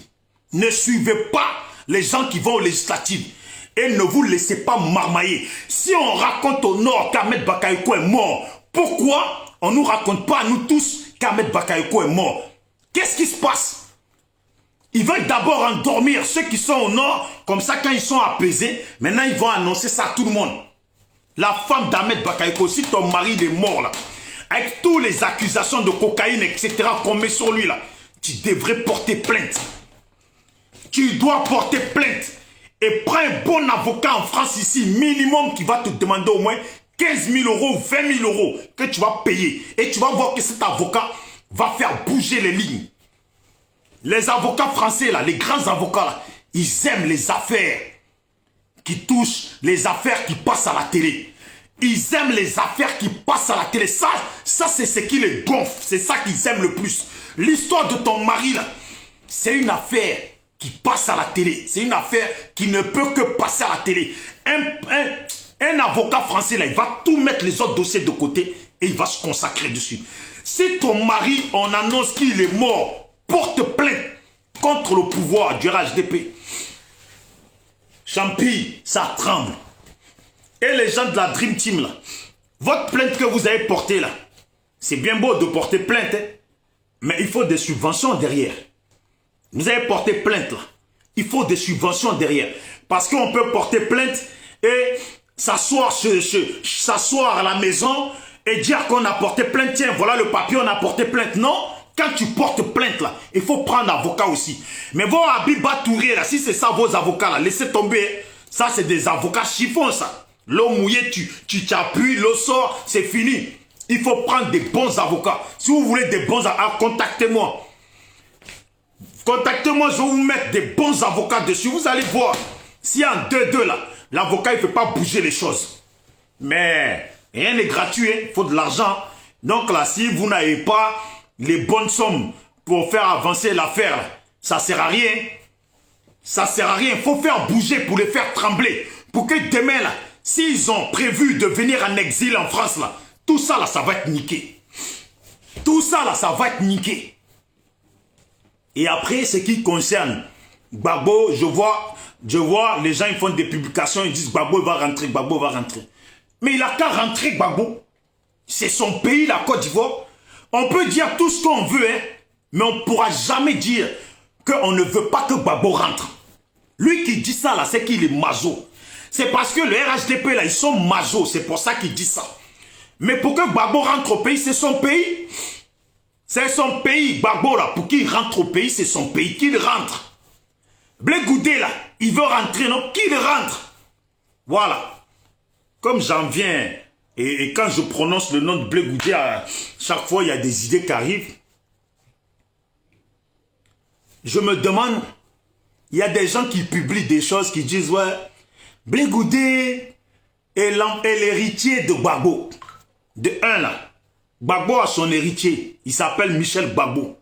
Ne suivez pas les gens qui vont aux législatives. Et ne vous laissez pas marmailler. Si on raconte au Nord qu'Ahmed Bakayoko est mort, pourquoi on ne nous raconte pas à nous tous qu'Ahmed Bakayoko est mort? Qu'est-ce qui se passe? Ils veulent d'abord endormir ceux qui sont au Nord, comme ça quand ils sont apaisés, maintenant ils vont annoncer ça à tout le monde. La femme d'Ahmed Bakayoko, si ton mari est mort là, avec toutes les accusations de cocaïne, etc. qu'on met sur lui là, tu devrais porter plainte. Tu dois porter plainte. Et prends un bon avocat en France ici, minimum, qui va te demander au moins 15 000 euros ou 20 000 euros que tu vas payer. Et tu vas voir que cet avocat va faire bouger les lignes. Les avocats français là, les grands avocats là, ils aiment les affaires qui touchent, les affaires qui passent à la télé. Ils aiment les affaires qui passent à la télé. Ça c'est ce qui les gonfle. C'est ça qu'ils aiment le plus. L'histoire de ton mari là, c'est une affaire qui passe à la télé. C'est une affaire qui ne peut que passer à la télé. Un avocat français là, il va tout mettre les autres dossiers de côté et il va se consacrer dessus. Si ton mari, on annonce qu'il est mort, porte plainte contre le pouvoir du RHDP. Champi, ça tremble. Et les gens de la Dream Team là, votre plainte que vous avez portée là, c'est bien beau de porter plainte, hein, mais il faut des subventions derrière. Vous avez porté plainte là, il faut des subventions derrière. Parce qu'on peut porter plainte et s'asseoir à la maison et dire qu'on a porté plainte. Tiens, voilà le papier, on a porté plainte. Non, quand tu portes plainte là, il faut prendre avocat aussi. Mais vos Abiba Touré là, si c'est ça vos avocats là, laissez tomber. Ça c'est des avocats chiffons ça. L'eau mouillée, tu t'appuies, l'eau sort, c'est fini. Il faut prendre des bons avocats. Si vous voulez des bons avocats, contactez-moi. Contactez-moi, je vais vous mettre des bons avocats dessus. Vous allez voir. Si en 2-2 là, l'avocat il ne fait pas bouger les choses. Mais rien n'est gratuit, il faut de l'argent. Donc là, si vous n'avez pas les bonnes sommes pour faire avancer l'affaire, ça ne sert à rien. Ça ne sert à rien. Il faut faire bouger pour les faire trembler. Pour que demain là, s'ils ont prévu de venir en exil en France là, tout ça là, ça va être niqué. Tout ça là, ça va être niqué. Et après, ce qui concerne Gbagbo, je vois les gens, ils font des publications, ils disent Gbagbo va rentrer, Gbagbo va rentrer. Mais il a qu'à rentrer, Gbagbo. C'est son pays, la Côte d'Ivoire. On peut dire tout ce qu'on veut, hein, mais on ne pourra jamais dire qu'on ne veut pas que Gbagbo rentre. Lui qui dit ça, là, c'est qu'il est majo. C'est parce que le RHDP, là, ils sont majo. C'est pour ça qu'il dit ça. Mais pour que Gbagbo rentre au pays, c'est son pays. C'est son pays, Gbagbo, là. Pour qu'il rentre au pays, c'est son pays. Qu'il rentre. Blé Goudé, là, il veut rentrer, non? Qu'il rentre. Voilà. Comme j'en viens, et quand je prononce le nom de Blé Goudé, à chaque fois, il y a des idées qui arrivent. Je me demande, il y a des gens qui publient des choses qui disent, ouais, Blé Goudé est l'héritier de Gbagbo. De un, là. Gbagbo a son héritier. Il s'appelle Michel Gbagbo.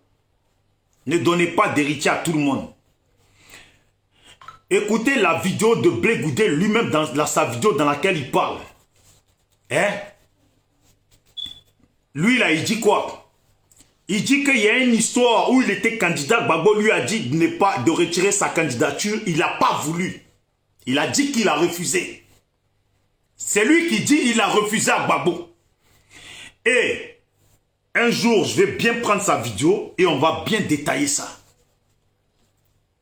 Ne donnez pas d'héritier à tout le monde. Écoutez la vidéo de Blé Goudé lui-même dans sa vidéo dans laquelle il parle. Hein? Lui là, il dit quoi? Il dit qu'il y a une histoire où il était candidat. Gbagbo lui a dit de retirer sa candidature. Il n'a pas voulu. Il a dit qu'il a refusé. C'est lui qui dit qu'il a refusé à Gbagbo. Et un jour, je vais bien prendre sa vidéo et on va bien détailler ça.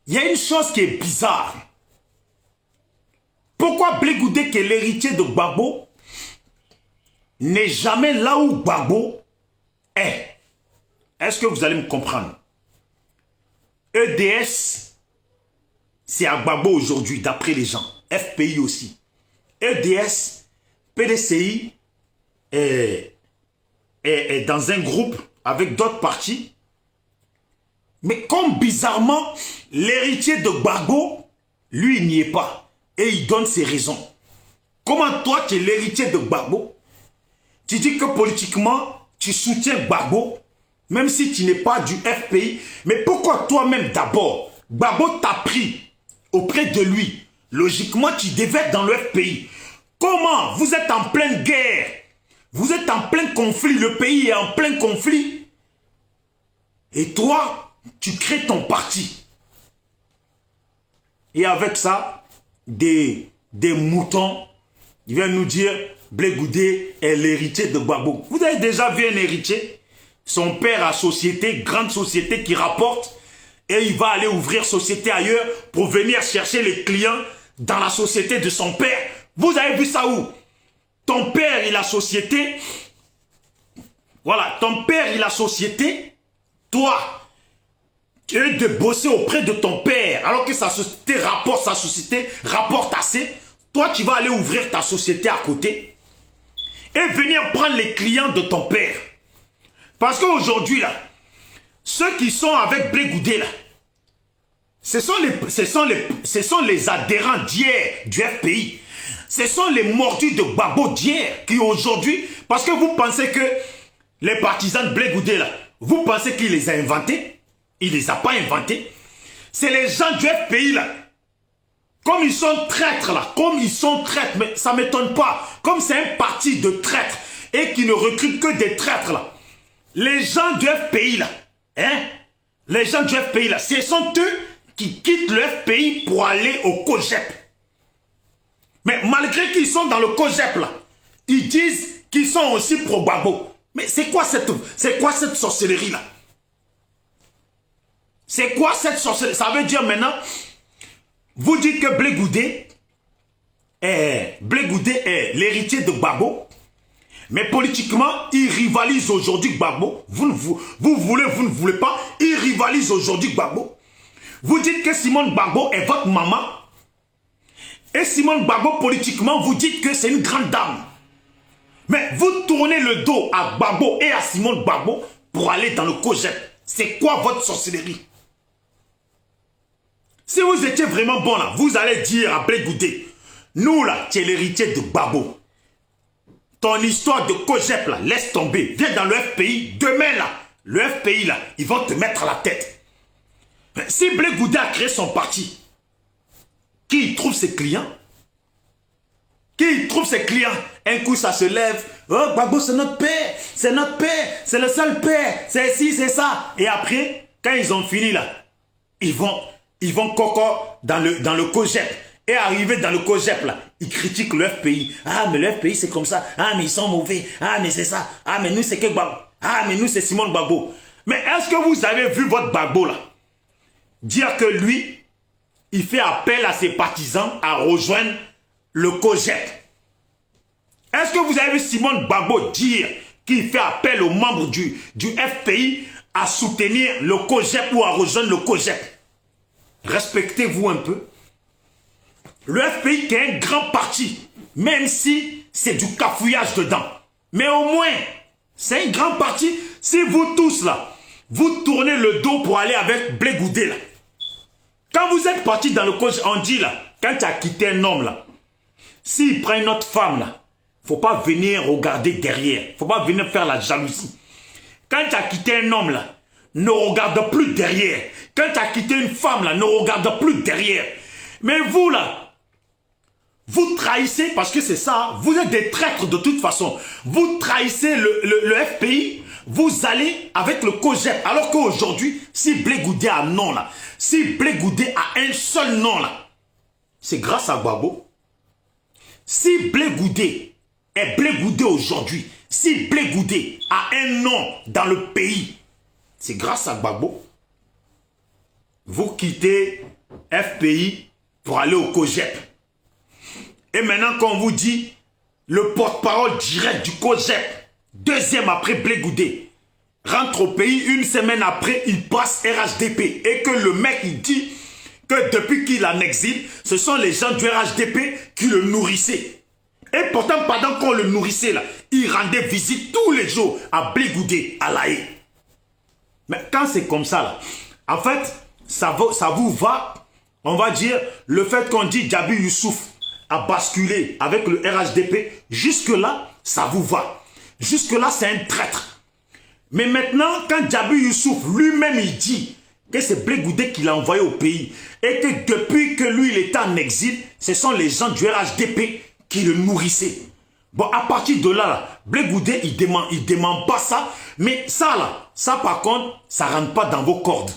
Il y a une chose qui est bizarre. Pourquoi Blé Goudé, qui est l'héritier de Gbagbo, n'est jamais là où Gbagbo est? Est-ce que vous allez me comprendre? EDS, c'est à Gbagbo aujourd'hui, d'après les gens. FPI aussi. EDS, PDCI est dans un groupe avec d'autres partis. Mais comme bizarrement, l'héritier de Gbagbo, lui, il n'y est pas. Et il donne ses raisons. Comment toi, tu es l'héritier de Gbagbo, tu dis que politiquement, tu soutiens Gbagbo, même si tu n'es pas du FPI. Mais pourquoi toi-même d'abord, Gbagbo t'a pris auprès de lui? Logiquement, tu devais être dans le FPI. Comment? Vous êtes en pleine guerre. Vous êtes en plein conflit. Le pays est en plein conflit. Et toi, tu crées ton parti. Et avec ça, des moutons, ils viennent nous dire Blé Goudé est l'héritier de Gbagbo. Vous avez déjà vu un héritier? Son père a société, grande société qui rapporte, et il va aller ouvrir société ailleurs pour venir chercher les clients dans la société de son père. Vous avez vu ça où? Ton père, il a société. Voilà, ton père, il a société. Toi, tu es de bosser auprès de ton père, alors que sa société rapporte assez. Toi, tu vas aller ouvrir ta société à côté et venir prendre les clients de ton père. Parce qu'aujourd'hui, là, ceux qui sont avec Blé Goudé, là, ce sont les adhérents d'hier du FPI. Ce sont les mordus de Gbagbo d'hier qui aujourd'hui, parce que vous pensez que les partisans de Blé Goudé, là, vous pensez qu'il les a inventés? Il ne les a pas inventés. C'est les gens du FPI, là. Comme ils sont traîtres, là. Comme ils sont traîtres, mais ça ne m'étonne pas. Comme c'est un parti de traîtres et qui ne recrute que des traîtres, là. Les gens du FPI, là. Hein? Les gens du FPI, là. Ce sont eux qui quittent le FPI pour aller au COGEP. Mais malgré qu'ils sont dans le COGEP, là, ils disent qu'ils sont aussi pro-Gbagbo. Mais c'est quoi cette sorcellerie-là? C'est quoi cette sorcellerie? Ça veut dire maintenant, vous dites que Blé Goudé est l'héritier de Gbagbo, mais politiquement, il rivalise aujourd'hui Gbagbo. Vous ne voulez pas, il rivalise aujourd'hui Gbagbo. Vous dites que Simone Gbagbo est votre maman, et Simone Gbagbo, politiquement, vous dites que c'est une grande dame. Mais vous tournez le dos à Gbagbo et à Simone Gbagbo pour aller dans le COGEP. C'est quoi votre sorcellerie? Si vous étiez vraiment bon là, vous allez dire à Blé Goudé, nous là, tu es l'héritier de Gbagbo. Ton histoire de COGEP là, laisse tomber. Viens dans le FPI. Demain là, le FPI là, ils vont te mettre à la tête. Mais si Blé Goudé a créé son parti, qui trouve ses clients? Qui trouve ses clients? Un coup ça se lève. Oh, Gbagbo c'est notre père. C'est notre père. C'est le seul père. C'est ci, c'est ça. Et après, quand ils ont fini là, ils vont coco dans le COGEP. Et arrivé dans le COGEP là, ils critiquent le FPI. Ah mais le FPI c'est comme ça. Ah mais ils sont mauvais. Ah mais c'est ça. Ah mais nous c'est que Gbagbo. Ah mais nous c'est Simone Gbagbo. Mais est-ce que vous avez vu votre Gbagbo là dire que lui, il fait appel à ses partisans à rejoindre le COGEP? Est-ce que vous avez vu Simone Gbagbo dire qu'il fait appel aux membres du FPI à soutenir le COGEP ou à rejoindre le COGEP? Respectez-vous un peu. Le FPI qui est un grand parti, même si c'est du cafouillage dedans. Mais au moins, c'est un grand parti. Si vous tous là, vous tournez le dos pour aller avec Blé Goudé là. Quand vous êtes parti dans le COGEP, on dit là, quand tu as quitté un homme là, s'il prend une autre femme là, faut pas venir regarder derrière. Faut pas venir faire la jalousie. Quand tu as quitté un homme là, ne regarde plus derrière. Quand tu as quitté une femme là, ne regarde plus derrière. Mais vous là, vous trahissez, parce que c'est ça, vous êtes des traîtres de toute façon. Vous trahissez le FPI, vous allez avec le COGEP. Alors qu'aujourd'hui, si Blé Goudé a un nom là, si Blé Goudé a un seul nom là, c'est grâce à Gbagbo. Si Blé Goudé est Blé Goudé aujourd'hui, si Blé Goudé a un nom dans le pays, c'est grâce à Gbagbo. Vous quittez FPI pour aller au COGEP. Et maintenant qu'on vous dit, le porte-parole direct du COGEP, deuxième après Blé Goudé, rentre au pays, une semaine après, il passe RHDP. Et que le mec, il dit que depuis qu'il est en exil, ce sont les gens du RHDP qui le nourrissaient. Et pourtant, pendant qu'on le nourrissait là, il rendait visite tous les jours à Blé Goudé, à La Haye. Mais quand c'est comme ça, là, en fait, ça vous va, on va dire, le fait qu'on dit Djabi Youssouf a basculé avec le RHDP, jusque-là, ça vous va. Jusque-là, c'est un traître. Mais maintenant, quand Djabi Youssouf lui-même, il dit que c'est Blé Goudé qui l'a envoyé au pays et que depuis que lui, il était en exil, ce sont les gens du RHDP qui le nourrissaient. Bon, à partir de là, Blé Goudé, il demande pas ça. Mais ça, là, ça par contre, ça ne rentre pas dans vos cordes.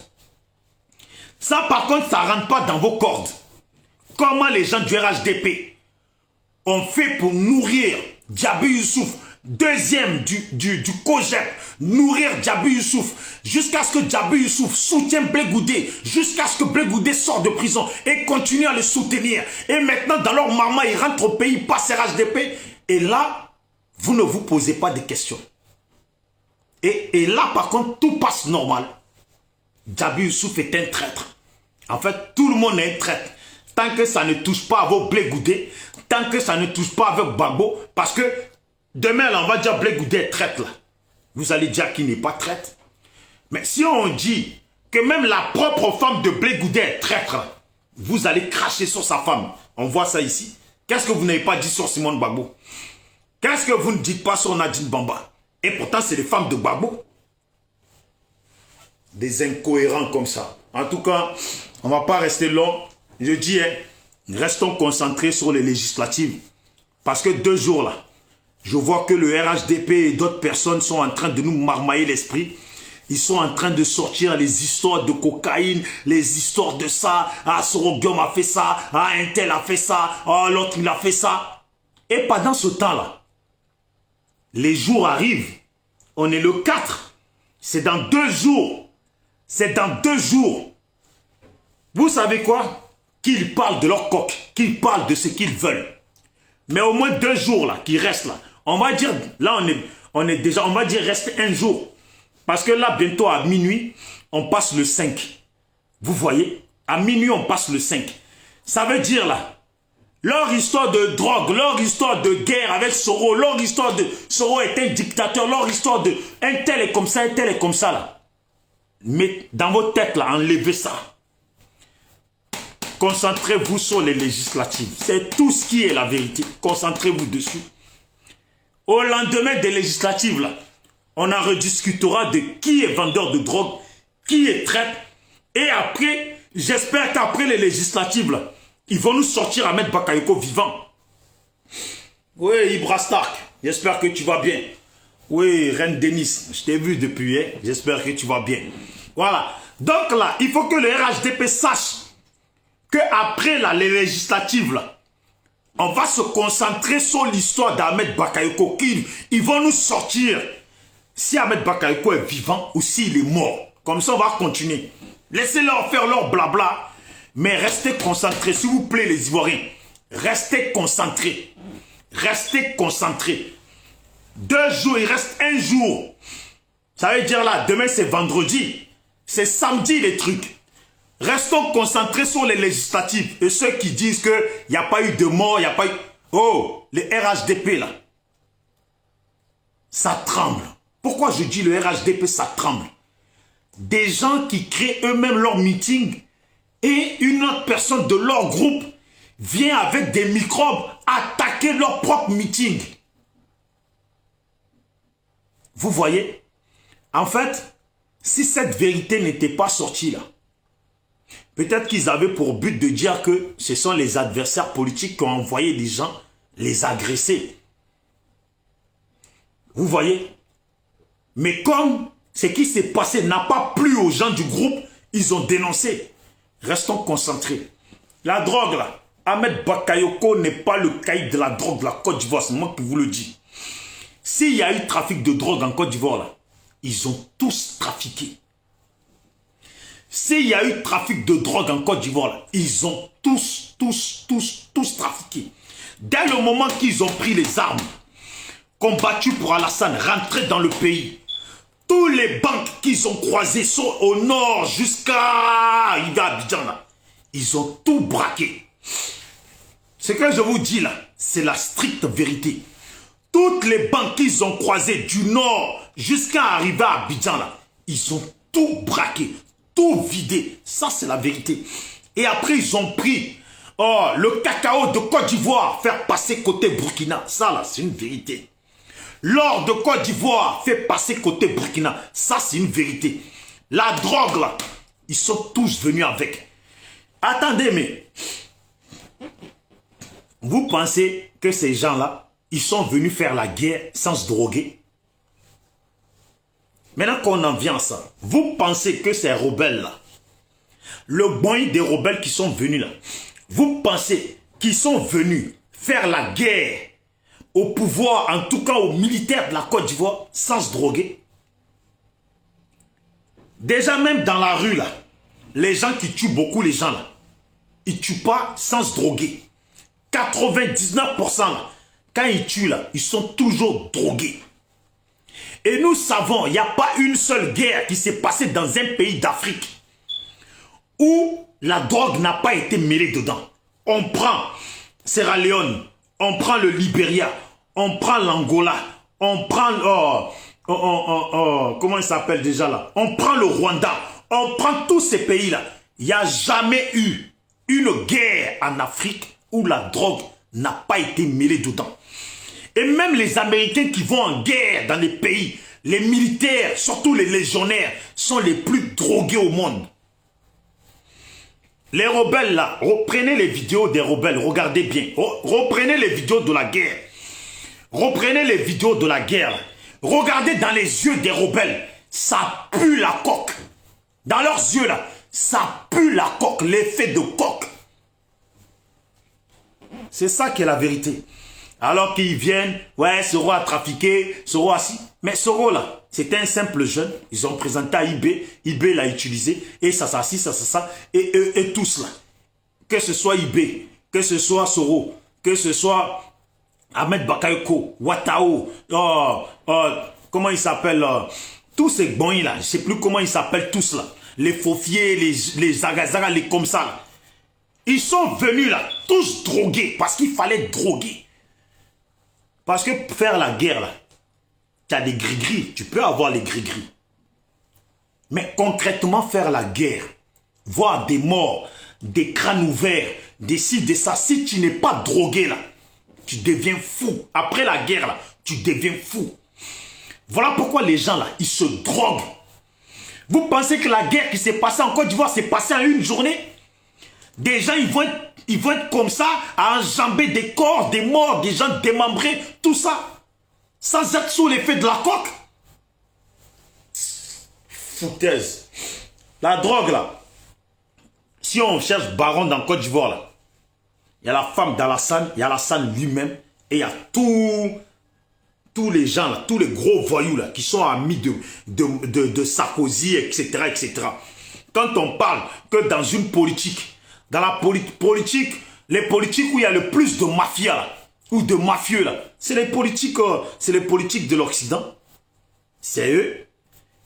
Ça par contre, ça ne rentre pas dans vos cordes. Comment les gens du RHDP ont fait pour nourrir Djabi Youssouf, deuxième du COJEP, nourrir Djabi Youssouf, jusqu'à ce que Djabi Youssouf soutienne Blé Goudé, jusqu'à ce que Blé Goudé sorte de prison et continue à le soutenir. Et maintenant, dans leur maman, ils rentrent au pays, passent RHDP. Et là, vous ne vous posez pas de questions. Et là, par contre, tout passe normal. Djabi Youssouf est un traître. En fait, tout le monde est un traître. Tant que ça ne touche pas à vos Blé Goudé, tant que ça ne touche pas avec Gbagbo, parce que demain, là, on va dire Blé Goudé est traître, là. Vous allez dire qu'il n'est pas traître. Mais si on dit que même la propre femme de Blé Goudé est traître, vous allez cracher sur sa femme. On voit ça ici. Qu'est-ce que vous n'avez pas dit sur Simone Gbagbo? Qu'est-ce que vous ne dites pas sur Nadine Bamba? Et pourtant, c'est les femmes de Gbagbo. Des incohérents comme ça. En tout cas, on ne va pas rester long. Je dis, hein, restons concentrés sur les législatives. Parce que 2 jours là, je vois que le RHDP et d'autres personnes sont en train de nous marmailler l'esprit. Ils sont en train de sortir les histoires de cocaïne, les histoires de ça. Ah, Sorogium a fait ça. Ah, un tel a fait ça. Ah, l'autre, il a fait ça. Et pendant ce temps-là, les jours arrivent. On est le 4. C'est dans 2 jours. C'est dans 2 jours. Vous savez quoi? Qu'ils parlent de leur coq. Qu'ils parlent de ce qu'ils veulent. Mais au moins 2 jours là, qui restent là. On va dire, là on est déjà, on va dire rester 1 jour. Parce que là, bientôt à minuit, on passe le 5. Vous voyez? À minuit, on passe le 5. Ça veut dire là, leur histoire de drogue, leur histoire de guerre avec Soro, leur histoire de Soro est un dictateur, leur histoire de un tel est comme ça, un tel est comme ça là. Mais dans vos têtes là, enlevez ça. Concentrez-vous sur les législatives. C'est tout ce qui est la vérité. Concentrez-vous dessus. Au lendemain des législatives là, on en rediscutera de qui est vendeur de drogue, qui est traître. Et après, j'espère qu'après les législatives, là, ils vont nous sortir Ahmed Bakayoko vivant. Oui, Ibra Stark, j'espère que tu vas bien. Oui, Reine Denis, je t'ai vu depuis, hein? J'espère que tu vas bien. Voilà. Donc là, il faut que le RHDP sache qu'après les législatives, là, on va se concentrer sur l'histoire d'Ahmed Bakayoko. Ils vont nous sortir si Ahmed Bakayoko est vivant ou s'il est mort. Comme ça, on va continuer. Laissez-leur faire leur blabla, mais restez concentrés. S'il vous plaît, les Ivoiriens, restez concentrés. Restez concentrés. 2 jours, il reste 1 jour. Ça veut dire là, demain c'est vendredi. C'est samedi les trucs. Restons concentrés sur les législatives. Et ceux qui disent qu'il n'y a pas eu de mort, il n'y a pas eu... Oh, les RHDP là. Ça tremble. Pourquoi je dis le RHDP, ça tremble? Des gens qui créent eux-mêmes leur meeting et une autre personne de leur groupe vient avec des microbes attaquer leur propre meeting. Vous voyez? En fait, si cette vérité n'était pas sortie là, peut-être qu'ils avaient pour but de dire que ce sont les adversaires politiques qui ont envoyé des gens les agresser. Vous voyez? Mais comme ce qui s'est passé n'a pas plu aux gens du groupe, ils ont dénoncé. Restons concentrés. La drogue là, Ahmed Bakayoko n'est pas le caïd de la drogue de la Côte d'Ivoire, c'est moi qui vous le dis. S'il y a eu trafic de drogue en Côte d'Ivoire là, ils ont tous trafiqué. S'il y a eu trafic de drogue en Côte d'Ivoire là, ils ont tous trafiqué. Dès le moment qu'ils ont pris les armes, combattu pour Alassane, rentré dans le pays, tous les banques qu'ils ont croisés sont au nord jusqu'à Abidjan là, ils ont tout braqué. Ce que je vous dis là, c'est la stricte vérité. Toutes les banques qu'ils ont croisées du nord jusqu'à arriver à Abidjan là, ils ont tout braqué, tout vidé. Ça, c'est la vérité. Et après, ils ont pris le cacao de Côte d'Ivoire, faire passer côté Burkina. Ça, là, c'est une vérité. L'or de Côte d'Ivoire, fait passer côté Burkina. Ça, c'est une vérité. La drogue, là, ils sont tous venus avec. Attendez, mais vous pensez que ces gens-là, ils sont venus faire la guerre sans se droguer? Maintenant qu'on en vient à ça, vous pensez que ces rebelles-là, le boing des rebelles qui sont venus là, vous pensez qu'ils sont venus faire la guerre au pouvoir, en tout cas aux militaires de la Côte d'Ivoire, sans se droguer? Déjà même dans la rue là, les gens qui tuent beaucoup les gens là, ils ne tuent pas sans se droguer. 99% là, quand ils tuent là, ils sont toujours drogués. Et nous savons, il n'y a pas une seule guerre qui s'est passée dans un pays d'Afrique où la drogue n'a pas été mêlée dedans. On prend Sierra Leone, on prend le Libéria, on prend l'Angola, on prend, comment il s'appelle déjà là? On prend le Rwanda, on prend tous ces pays-là. Il n'y a jamais eu une guerre en Afrique où la drogue n'a pas été mêlée dedans. Et même les Américains qui vont en guerre dans les pays, les militaires, surtout les légionnaires, sont les plus drogués au monde. Les rebelles là, reprenez les vidéos des rebelles, regardez bien. Reprenez les vidéos de la guerre. Reprenez les vidéos de la guerre. Regardez dans les yeux des rebelles. Ça pue la coque. Dans leurs yeux là, ça pue la coque, l'effet de coque. C'est ça qui est la vérité. Alors qu'ils viennent, ouais, Soro a trafiqué, Soro a si. Mais Soro là, c'était un simple jeune. Ils ont présenté à IB, IB l'a utilisé, et ça, et tous là. Que ce soit IB, que ce soit Soro, que ce soit Ahmed Bakayoko, Watao, comment il s'appelle, tous ces bons là, je ne sais plus comment ils s'appellent tous là. Les Fofiers, les Agazaga, les comme ça là. Ils sont venus là, tous drogués, parce qu'il fallait droguer. Parce que pour faire la guerre, là, tu as des gris-gris, tu peux avoir les gris-gris. Mais concrètement, faire la guerre, voir des morts, des crânes ouverts, des ci, des ça, si tu n'es pas drogué, là, tu deviens fou. Après la guerre, là, tu deviens fou. Voilà pourquoi les gens, là, ils se droguent. Vous pensez que la guerre qui s'est passée en Côte d'Ivoire s'est passée en une journée? Des gens, ils vont être comme ça, à enjamber des corps, des morts, des gens démembrés, tout ça, sans être sous l'effet de la coque. Foutaise. La drogue, là, si on cherche baron dans Côte d'Ivoire, là, il y a la femme d'Alassane, il y a Alassane lui-même, et il y a tous les gens, là, tous les gros voyous, là, qui sont amis de Sarkozy, etc., etc. Quand on parle que dans une politique, dans la politique, les politiques où il y a le plus de mafia là, ou de mafieux là, c'est les politiques de l'Occident. C'est eux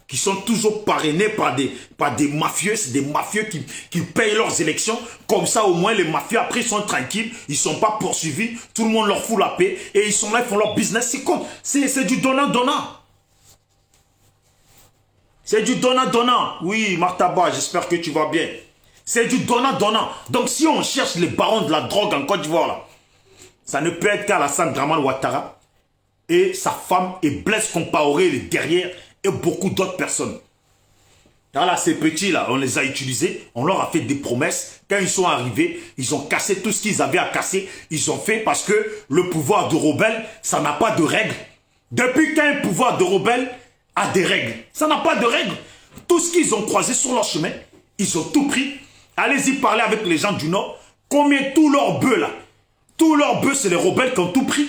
qui sont toujours parrainés par des mafieux. C'est des mafieux qui payent leurs élections. Comme ça, au moins, les mafieux, après, ils sont tranquilles. Ils ne sont pas poursuivis. Tout le monde leur fout la paix. Et ils sont là, ils font leur business. C'est du donnant-donnant. C'est du donnant-donnant. Oui, Martaba, j'espère que tu vas bien. C'est du donnant-donnant. Donc si on cherche les barons de la drogue en Côte d'Ivoire, là, ça ne peut être qu'Alassane Dramane Ouattara et sa femme et Blaise Compaoré derrière et beaucoup d'autres personnes. Là, ces petits-là, on les a utilisés, on leur a fait des promesses. Quand ils sont arrivés, ils ont cassé tout ce qu'ils avaient à casser. Ils ont fait parce que le pouvoir de rebelle, ça n'a pas de règles. Depuis qu'un pouvoir de rebelle a des règles, ça n'a pas de règles. Tout ce qu'ils ont croisé sur leur chemin, ils ont tout pris. Allez-y parler avec les gens du Nord. Combien tous leurs bœufs là, tous leurs bœufs, c'est les rebelles qui ont tout pris.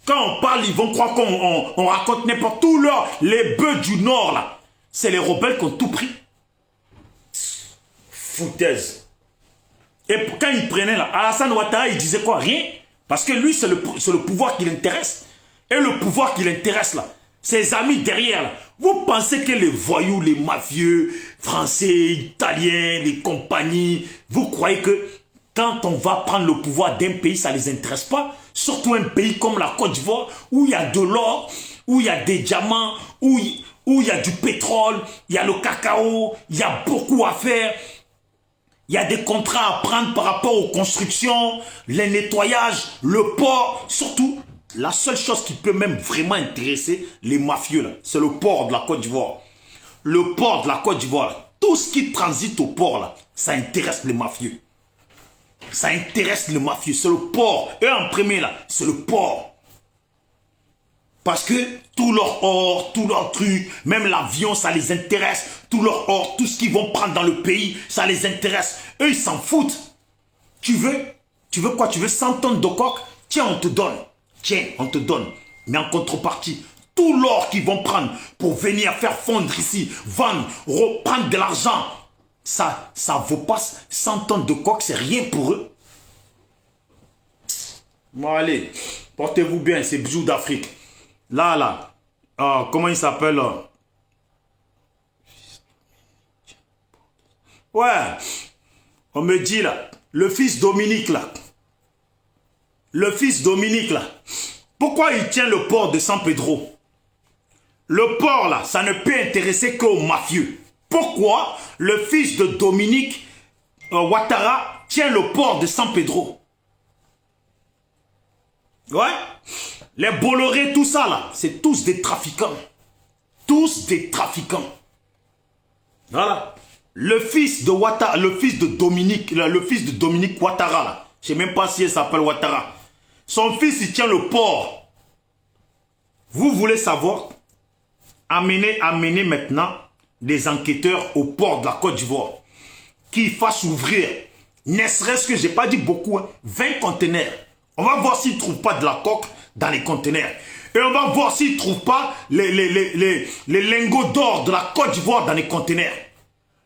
Quand on parle, ils vont croire qu'on raconte n'importe où. Les bœufs du Nord là, c'est les rebelles qui ont tout pris. Foutaise. Et quand ils prenaient là, Alassane Ouattara, il disait quoi? Rien. Parce que lui, c'est le pouvoir qui l'intéresse. Et le pouvoir qui l'intéresse là, ses amis derrière là. Vous pensez que les voyous, les mafieux, français, italiens, les compagnies, vous croyez que quand on va prendre le pouvoir d'un pays, ça ne les intéresse pas? Surtout un pays comme la Côte d'Ivoire, où il y a de l'or, où il y a des diamants, où il y a du pétrole, il y a le cacao, il y a beaucoup à faire. Il y a des contrats à prendre par rapport aux constructions, les nettoyages, le port. Surtout, la seule chose qui peut même vraiment intéresser les mafieux, c'est le port de la Côte d'Ivoire. Le port de la Côte d'Ivoire, tout ce qui transite au port, là, ça intéresse les mafieux. Ça intéresse les mafieux, c'est le port. Eux en premier, là, c'est le port. Parce que tout leur or, tout leur truc, même l'avion, ça les intéresse. Tout leur or, tout ce qu'ils vont prendre dans le pays, ça les intéresse. Eux, ils s'en foutent. Tu veux quoi? Tu veux 100 tonnes de coke? Tiens, on te donne. Tiens, on te donne. Mais en contrepartie, tout l'or qu'ils vont prendre pour venir faire fondre ici, vendre, reprendre de l'argent, ça vaut pas 100 tonnes de coke, c'est rien pour eux. Bon, allez, portez-vous bien, c'est Bijoux d'Afrique. Là, comment il s'appelle? Ouais, on me dit là, le fils Dominique là. Le fils Dominique là. Pourquoi il tient le port de San Pedro? Le port là, ça ne peut intéresser qu'aux mafieux. Pourquoi le fils de Dominique Ouattara tient le port de San Pedro? Ouais. Les Bolloré, tout ça là, c'est tous des trafiquants. Tous des trafiquants. Voilà. Le fils de Ouattara, le fils de Dominique Ouattara là. Je ne sais même pas si elle s'appelle Ouattara. Son fils, il tient le port. Vous voulez savoir? Amenez maintenant des enquêteurs au port de la Côte d'Ivoire qui fassent ouvrir, ne serait-ce que, j'ai pas dit beaucoup, 20 conteneurs. On va voir s'ils ne trouvent pas de la coque dans les conteneurs. Et on va voir s'ils ne trouvent pas les lingots d'or de la Côte d'Ivoire dans les conteneurs.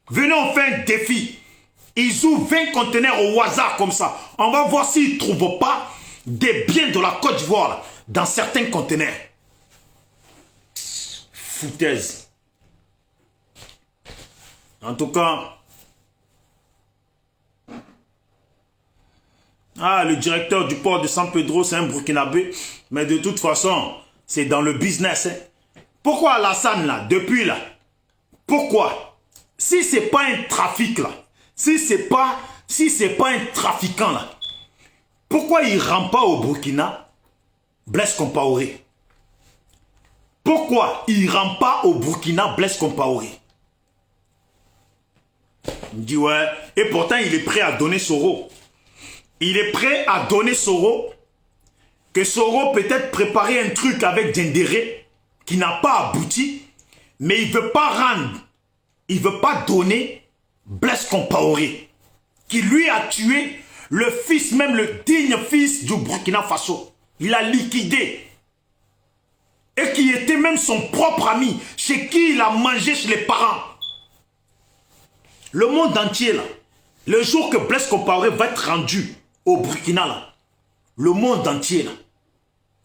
Venez, on fait un défi. Ils ouvrent 20 conteneurs au hasard comme ça. On va voir s'ils ne trouvent pas des biens de la Côte d'Ivoire dans certains conteneurs. Foutaise. En tout cas, le directeur du port de San Pedro, c'est un Burkinabé. Mais de toute façon, c'est dans le business. Hein. Pourquoi Alassane, là, depuis là? Pourquoi? Si c'est pas un trafic, là, si c'est pas un trafiquant, là, pourquoi il ne rend pas au Burkina Blaise Compaoré? Pourquoi il ne rend pas au Burkina Blaise Compaoré? Il me dit ouais. Et pourtant, il est prêt à donner Soro. Il est prêt à donner Soro. Que Soro peut-être préparer un truc avec Dendéré qui n'a pas abouti. Mais il ne veut pas rendre. Il ne veut pas donner Blaise Compaoré. Qui lui a tué le fils, même le digne fils du Burkina Faso. Il a liquidé. Et qui était même son propre ami. Chez qui il a mangé chez les parents. Le monde entier, là, le jour que Blaise Compaoré va être rendu au Burkina, là, le monde entier, là,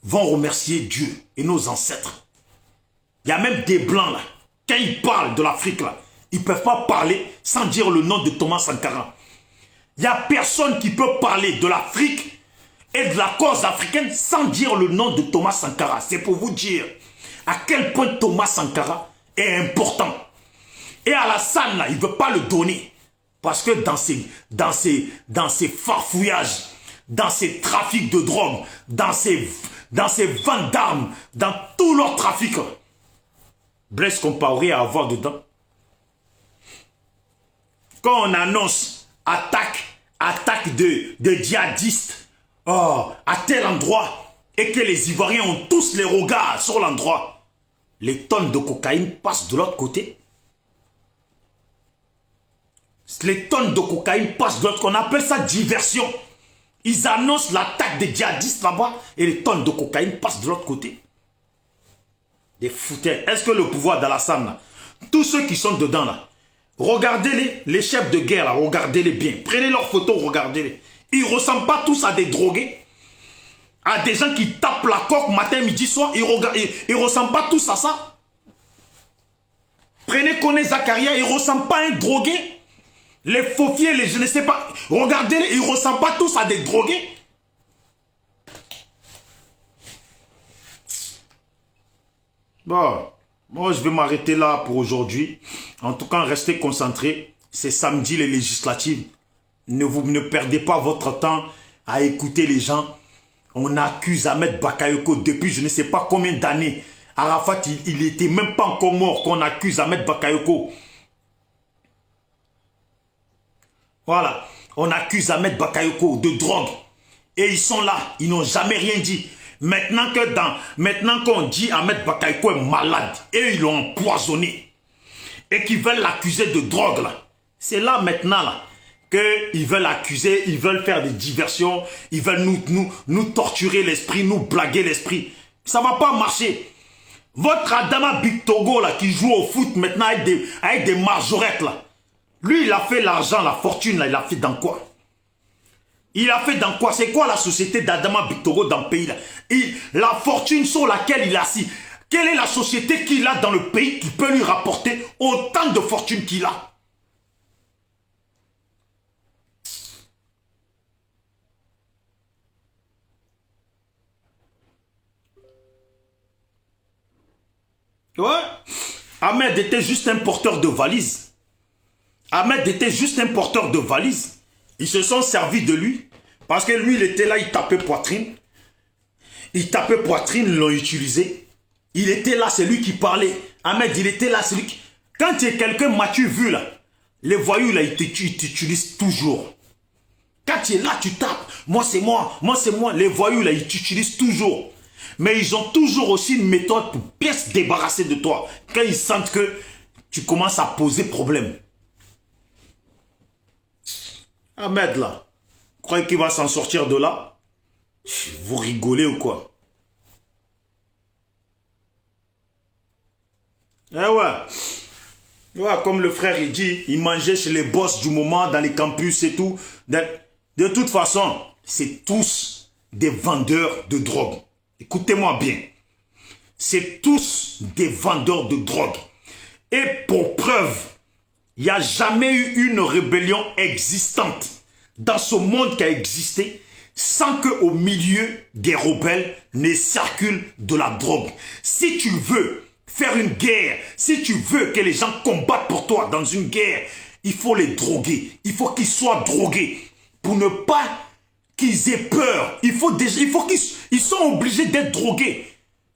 vont remercier Dieu et nos ancêtres. Il y a même des Blancs, là, quand ils parlent de l'Afrique, là, ils ne peuvent pas parler sans dire le nom de Thomas Sankara. Il n'y a personne qui peut parler de l'Afrique et de la cause africaine sans dire le nom de Thomas Sankara. C'est pour vous dire à quel point Thomas Sankara est important. Et Alassane, là, il ne veut pas le donner. Parce que dans ces farfouillages, dans ces trafics de drogue, dans ces ventes d'armes, dans tout leur trafic, Blaise Compaoré à avoir dedans. Quand on annonce attaque de djihadistes à tel endroit, et que les Ivoiriens ont tous les regards sur l'endroit, les tonnes de cocaïne passent de l'autre côté. Les tonnes de cocaïne passent de l'autre côté. On appelle ça diversion. Ils annoncent l'attaque des djihadistes là-bas et les tonnes de cocaïne passent de l'autre côté. Des foutaises. Est-ce que le pouvoir d'Alassane, là, tous ceux qui sont dedans là, regardez-les, les chefs de guerre là, regardez-les bien. Prenez leurs photos, regardez-les. Ils ne ressemblent pas tous à des drogués, à des gens qui tapent la coque matin, midi, soir. Ils ne ressemblent pas tous à ça. Prenez Koné Zakaria, il ne ressemble pas à un drogué. Les faufiers, les je ne sais pas. Regardez-les, ils ne ressemblent pas tous à des drogués. Bon, moi je vais m'arrêter là pour aujourd'hui. En tout cas, restez concentrés. C'est samedi les législatives. Ne perdez pas votre temps à écouter les gens. On accuse Ahmed Bakayoko depuis je ne sais pas combien d'années. Arafat, il n'était même pas encore mort qu'on accuse Ahmed Bakayoko. Voilà, on accuse Ahmed Bakayoko de drogue. Et ils sont là, ils n'ont jamais rien dit. Maintenant qu'on dit Ahmed Bakayoko est malade et ils l'ont empoisonné et qu'ils veulent l'accuser de drogue là, c'est là maintenant là qu'ils veulent accuser, ils veulent faire des diversions, ils veulent nous torturer l'esprit, nous blaguer l'esprit. Ça va pas marcher. Votre Adama Bictogo là qui joue au foot maintenant avec des majorettes là, lui il a fait l'argent, la fortune là, il a fait dans quoi? Il a fait dans quoi? C'est quoi la société d'Adama Bictogo dans le pays là? La fortune sur laquelle il est assis. Quelle est la société qu'il a dans le pays qui peut lui rapporter autant de fortune qu'il a? Ouais. Ahmed était juste un porteur de valises. Ahmed était juste un porteur de valises. Ils se sont servis de lui. Parce que lui, il était là, il tapait poitrine. Il tapait poitrine, ils l'ont utilisé. Il était là, c'est lui qui parlait. Ahmed, il était là, c'est lui qui... Quand tu es quelqu'un, m'as-tu vu là? Les voyous là, ils t'utilisent toujours. Quand tu es là, tu tapes. Moi, c'est moi. Moi, c'est moi. Les voyous là, ils t'utilisent toujours. Mais ils ont toujours aussi une méthode pour bien se débarrasser de toi. Quand ils sentent que tu commences à poser problème. Ahmed là, vous croyez qu'il va s'en sortir de là? Vous rigolez ou quoi? Eh ouais. Ouais, comme le frère il dit, il mangeait chez les boss du moment, dans les campus et tout. De toute façon, c'est tous des vendeurs de drogue. Écoutez-moi bien. C'est tous des vendeurs de drogue. Et pour preuve, il n'y a jamais eu une rébellion existante dans ce monde qui a existé sans qu'au milieu des rebelles ne circule de la drogue. Si tu veux faire une guerre, si tu veux que les gens combattent pour toi dans une guerre, il faut les droguer. Il faut qu'ils soient drogués pour ne pas qu'ils aient peur. Il faut qu'ils sont obligés d'être drogués.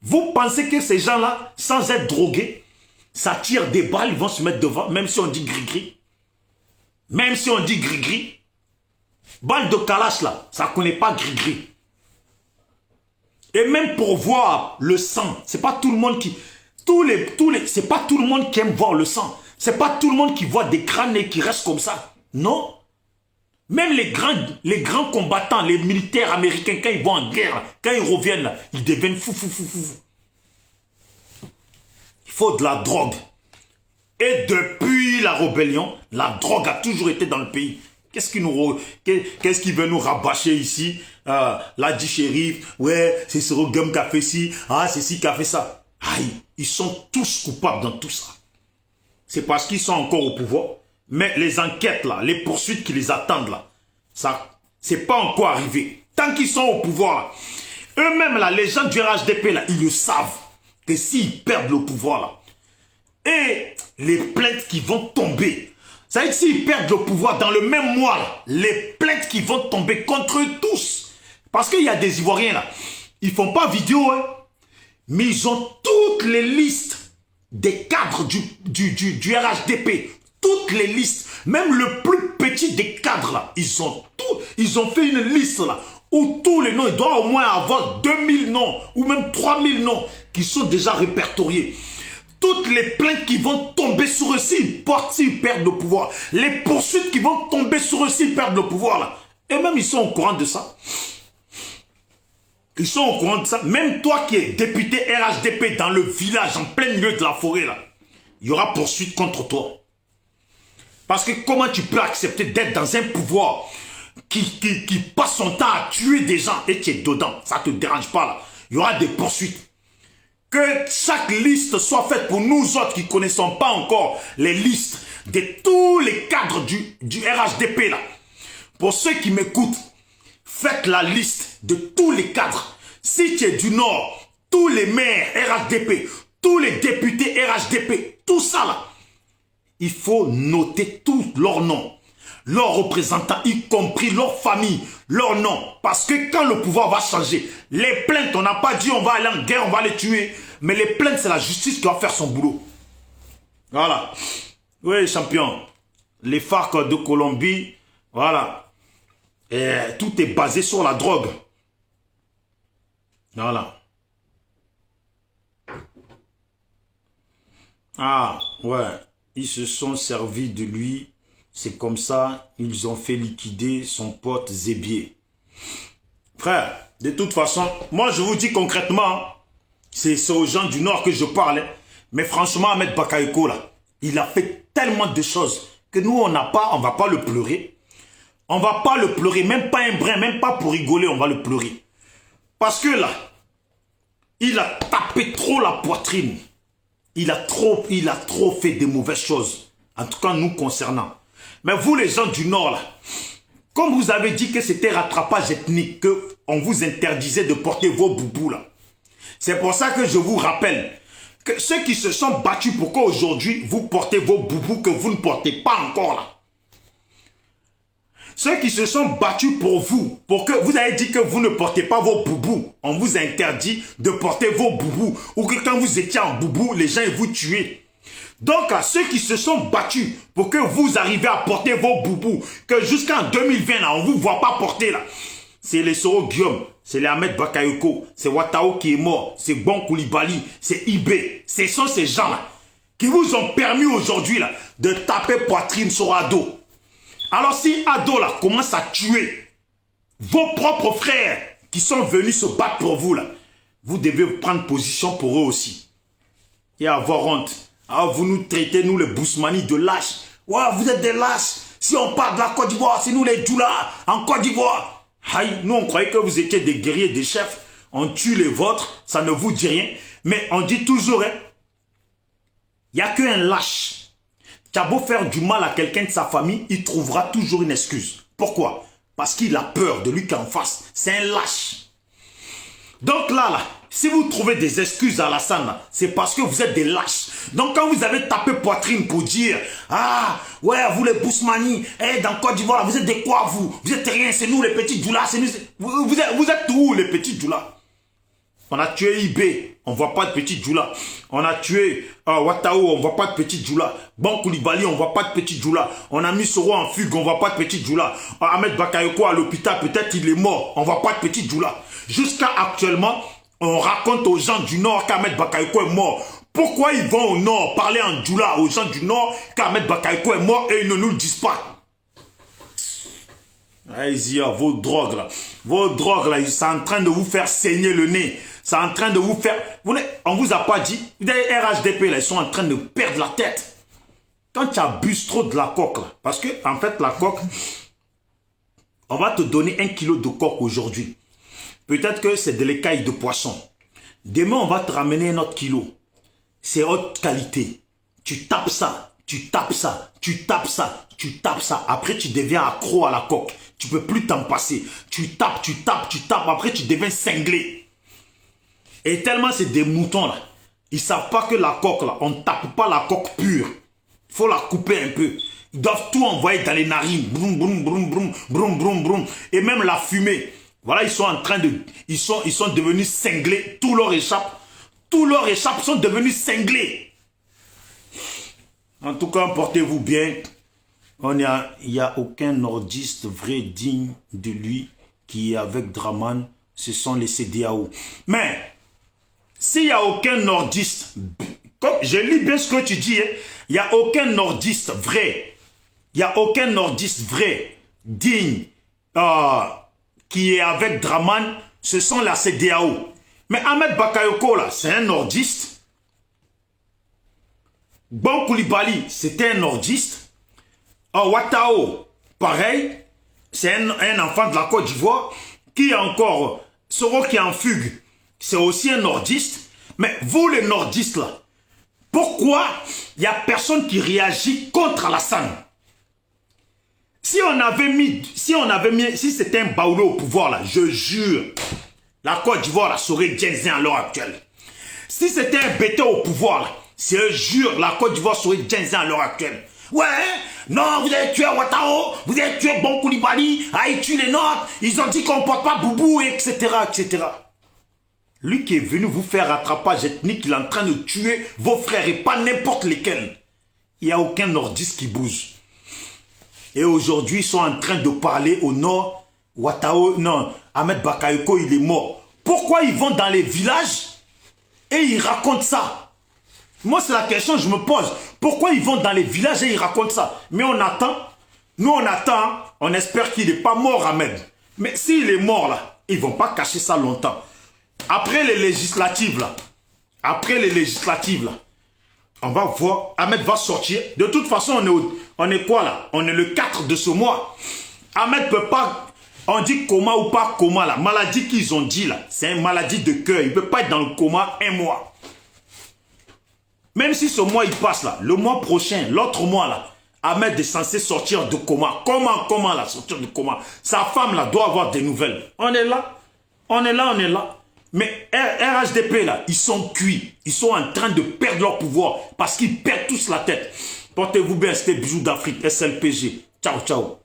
Vous pensez que ces gens-là, sans être drogués, ça tire des balles, ils vont se mettre devant, même si on dit gris-gris. Même si on dit gris-gris. Balle de Kalash là, ça ne connaît pas gris-gris. Et même pour voir le sang, c'est pas tout le monde qui... c'est pas tout le monde qui aime voir le sang. C'est pas tout le monde qui voit des crânes et qui restent comme ça. Non. Même les grands combattants, les militaires américains, quand ils vont en guerre, quand ils reviennent là, ils deviennent fou. Il faut de la drogue. Et depuis la rébellion, la drogue a toujours été dans le pays. Qu'est-ce qui veut nous rabâcher ici? Là dit shérif, ouais, c'est ce Rogum qui a fait ci, c'est ci qui a fait ça. Aïe, ils sont tous coupables dans tout ça. C'est parce qu'ils sont encore au pouvoir. Mais les enquêtes là, les poursuites qui les attendent là, ça, c'est pas encore arrivé. Tant qu'ils sont au pouvoir là, eux-mêmes là, les gens du RHDP là, ils le savent. Que s'ils perdent le pouvoir là, et les plaintes qui vont tomber, ça veut dire que s'ils perdent le pouvoir dans le même mois là, les plaintes qui vont tomber contre eux tous. Parce qu'il y a des Ivoiriens là, ils font pas vidéo, hein, mais ils ont toutes les listes des cadres du RHDP. Toutes les listes, même le plus petit des cadres là, ils ont fait une liste là, où tous les noms, il doit au moins avoir 2000 noms, ou même 3000 noms, qui sont déjà répertoriés. Toutes les plaintes qui vont tomber sur eux s'ils perdent le pouvoir, les poursuites qui vont tomber sur eux s'ils perdent le pouvoir là, et même ils sont au courant de ça. Ils sont au courant de ça. Même toi qui es député RHDP dans le village, en plein milieu de la forêt là, il y aura poursuite contre toi. Parce que comment tu peux accepter d'être dans un pouvoir qui passe son temps à tuer des gens et tu es dedans, ça ne te dérange pas là. Il y aura des poursuites. Que chaque liste soit faite pour nous autres qui ne connaissons pas encore les listes de tous les cadres du RHDP là. Pour ceux qui m'écoutent, faites la liste de tous les cadres. Si tu es du Nord, tous les maires RHDP, tous les députés RHDP, tout ça là, il faut noter tous leurs noms, leurs représentants, y compris leurs familles, leurs noms. Parce que quand le pouvoir va changer, les plaintes, on n'a pas dit on va aller en guerre, on va les tuer. Mais les plaintes, c'est la justice qui va faire son boulot. Voilà. Oui, champion. Les FARC de Colombie, voilà. Et tout est basé sur la drogue. Voilà. Ah, ouais. Ils se sont servis de lui. C'est comme ça, ils ont fait liquider son pote Zébier. Frère, de toute façon, moi je vous dis concrètement, c'est aux gens du Nord que je parle. Mais franchement, Ahmed Bakayoko, là, il a fait tellement de choses que nous, on va pas le pleurer. On va pas le pleurer, même pas un brin, même pas pour rigoler, on va le pleurer. Parce que là, il a tapé trop la poitrine. Il a trop fait de mauvaises choses. En tout cas, nous concernant. Mais vous, les gens du Nord, là, comme vous avez dit que c'était rattrapage ethnique, qu'on vous interdisait de porter vos boubous, là. C'est pour ça que je vous rappelle que ceux qui se sont battus pour qu'aujourd'hui, vous portez vos boubous que vous ne portez pas encore, là. Ceux qui se sont battus pour que vous avez dit que vous ne portez pas vos boubous, on vous interdit de porter vos boubous, ou que quand vous étiez en boubou, les gens vous tuaient. Donc, à ceux qui se sont battus pour que vous arriviez à porter vos boubous, que jusqu'en 2020, là, on ne vous voit pas porter, là, c'est les Soro Guillaume, c'est les Ahmed Bakayoko, c'est Watao qui est mort, c'est Bon Koulibaly, c'est Ibé. Ce sont ces gens-là qui vous ont permis aujourd'hui là de taper poitrine sur Ado. Alors si Ado là commence à tuer vos propres frères qui sont venus se battre pour vous là, vous devez prendre position pour eux aussi. Et avoir honte. Alors vous nous traitez, nous les Bousmani, de lâches. Ouais, vous êtes des lâches. Si on parle de la Côte d'Ivoire, c'est nous les Djoula en Côte d'Ivoire. Aïe, nous on croyait que vous étiez des guerriers, des chefs. On tue les vôtres, ça ne vous dit rien. Mais on dit toujours, hein, il n'y a qu'un lâche qui a beau faire du mal à quelqu'un de sa famille, il trouvera toujours une excuse. Pourquoi? Parce qu'il a peur de lui qui est en face. C'est un lâche. Donc là, si vous trouvez des excuses à Alassane, c'est parce que vous êtes des lâches. Donc quand vous avez tapé poitrine pour dire « Ah, ouais, vous les Bousmani, dans Côte d'Ivoire, vous êtes des quoi vous? Vous êtes rien, c'est nous les petits Djoula, c'est nous... » Vous êtes où les petits Djoula? On a tué Ibé, on ne voit pas de petit Djoula. On a tué Watao, on ne voit pas de petit Djoula. Bon Koulibaly, on ne voit pas de petit Djoula. On a mis Soro en fugue, on ne voit pas de petit Djoula. Ahmed Bakayoko à l'hôpital, peut-être il est mort, on ne voit pas de petit Djoula. Jusqu'à actuellement, on raconte aux gens du Nord qu'Ahmed Bakayoko est mort. Pourquoi ils vont au Nord parler en Djoula aux gens du Nord qu'Ahmed Bakayoko est mort et ils ne nous le disent pas? Allez-y, vos drogues là, c'est en train de vous faire saigner le nez. C'est en train de vous faire... On vous a pas dit, les RHDP là, ils sont en train de perdre la tête. Quand tu abuses trop de la coque là, parce que en fait la coque, on va te donner 1 kilo de coque aujourd'hui. Peut-être que c'est de l'écaille de poisson. Demain on va te ramener un autre kilo. C'est haute qualité. Tu tapes ça, tu tapes ça, tu tapes ça, tu tapes ça. Après tu deviens accro à la coque. Tu peux plus t'en passer. Tu tapes, tu tapes, tu tapes. Après tu deviens cinglé. Et tellement c'est des moutons là. Ils savent pas que la coque là, on ne tape pas la coque pure. Il faut la couper un peu. Ils doivent tout envoyer dans les narines. Broum, broum, broum, broum, broum, broum, broum. Et même la fumée. Voilà, ils sont en train de... Ils sont devenus cinglés. Tout leur échappe. Tous leurs échappes sont devenus cinglés. En tout cas, portez-vous bien. Il n'y a aucun nordiste vrai digne de lui qui est avec Draman. Ce sont les CEDEAO. Mais, s'il n'y a aucun nordiste, comme je lis bien ce que tu dis, hein, il n'y a aucun nordiste vrai. Il n'y a aucun nordiste vrai, digne, qui est avec Draman. Ce sont la CEDEAO. Mais Ahmed Bakayoko, là, c'est un nordiste. Bon Koulibaly, c'était un nordiste. Watao, pareil. C'est un enfant de la Côte d'Ivoire. Qui encore, Soro qui est en fugue, c'est aussi un nordiste. Mais vous, les nordistes, là, pourquoi il n'y a personne qui réagit contre Alassane? Si c'était un Baoulé au pouvoir, là, je jure, la Côte d'Ivoire serait Djenzin à l'heure actuelle. Si c'était un bêta au pouvoir, c'est un jure, la Côte d'Ivoire serait Djenzin à l'heure actuelle. Ouais, non, vous avez tué Ouattara, vous avez tué Bon Koulibaly, Haïti les nôtres, ils ont dit qu'on ne porte pas Boubou, etc., etc. Lui qui est venu vous faire rattrapage ethnique, il est en train de tuer vos frères et pas n'importe lesquels. Il n'y a aucun nordiste qui bouge. Et aujourd'hui, ils sont en train de parler au nord. Ouattara, non, Ahmed Bakayoko, il est mort. Pourquoi ils vont dans les villages et ils racontent ça? Moi, c'est la question que je me pose. Pourquoi ils vont dans les villages et ils racontent ça? Mais on attend. Nous, on attend. On espère qu'il n'est pas mort, Ahmed. Mais s'il est mort, là, ils ne vont pas cacher ça longtemps. Après les législatives, là, on va voir, Ahmed va sortir. De toute façon, on est quoi, là? On est le 4 de ce mois. Ahmed peut pas... On dit coma ou pas coma, la maladie qu'ils ont dit, là, c'est une maladie de cœur. Il ne peut pas être dans le coma un mois. Même si ce mois, il passe, là, le mois prochain, l'autre mois, là, Ahmed est censé sortir de coma. Comment, là, sortir de coma? Sa femme, là, doit avoir des nouvelles. On est là. Mais RHDP, là, ils sont cuits. Ils sont en train de perdre leur pouvoir parce qu'ils perdent tous la tête. Portez-vous bien, c'était Bijou d'Afrique, SLPG. Ciao, ciao.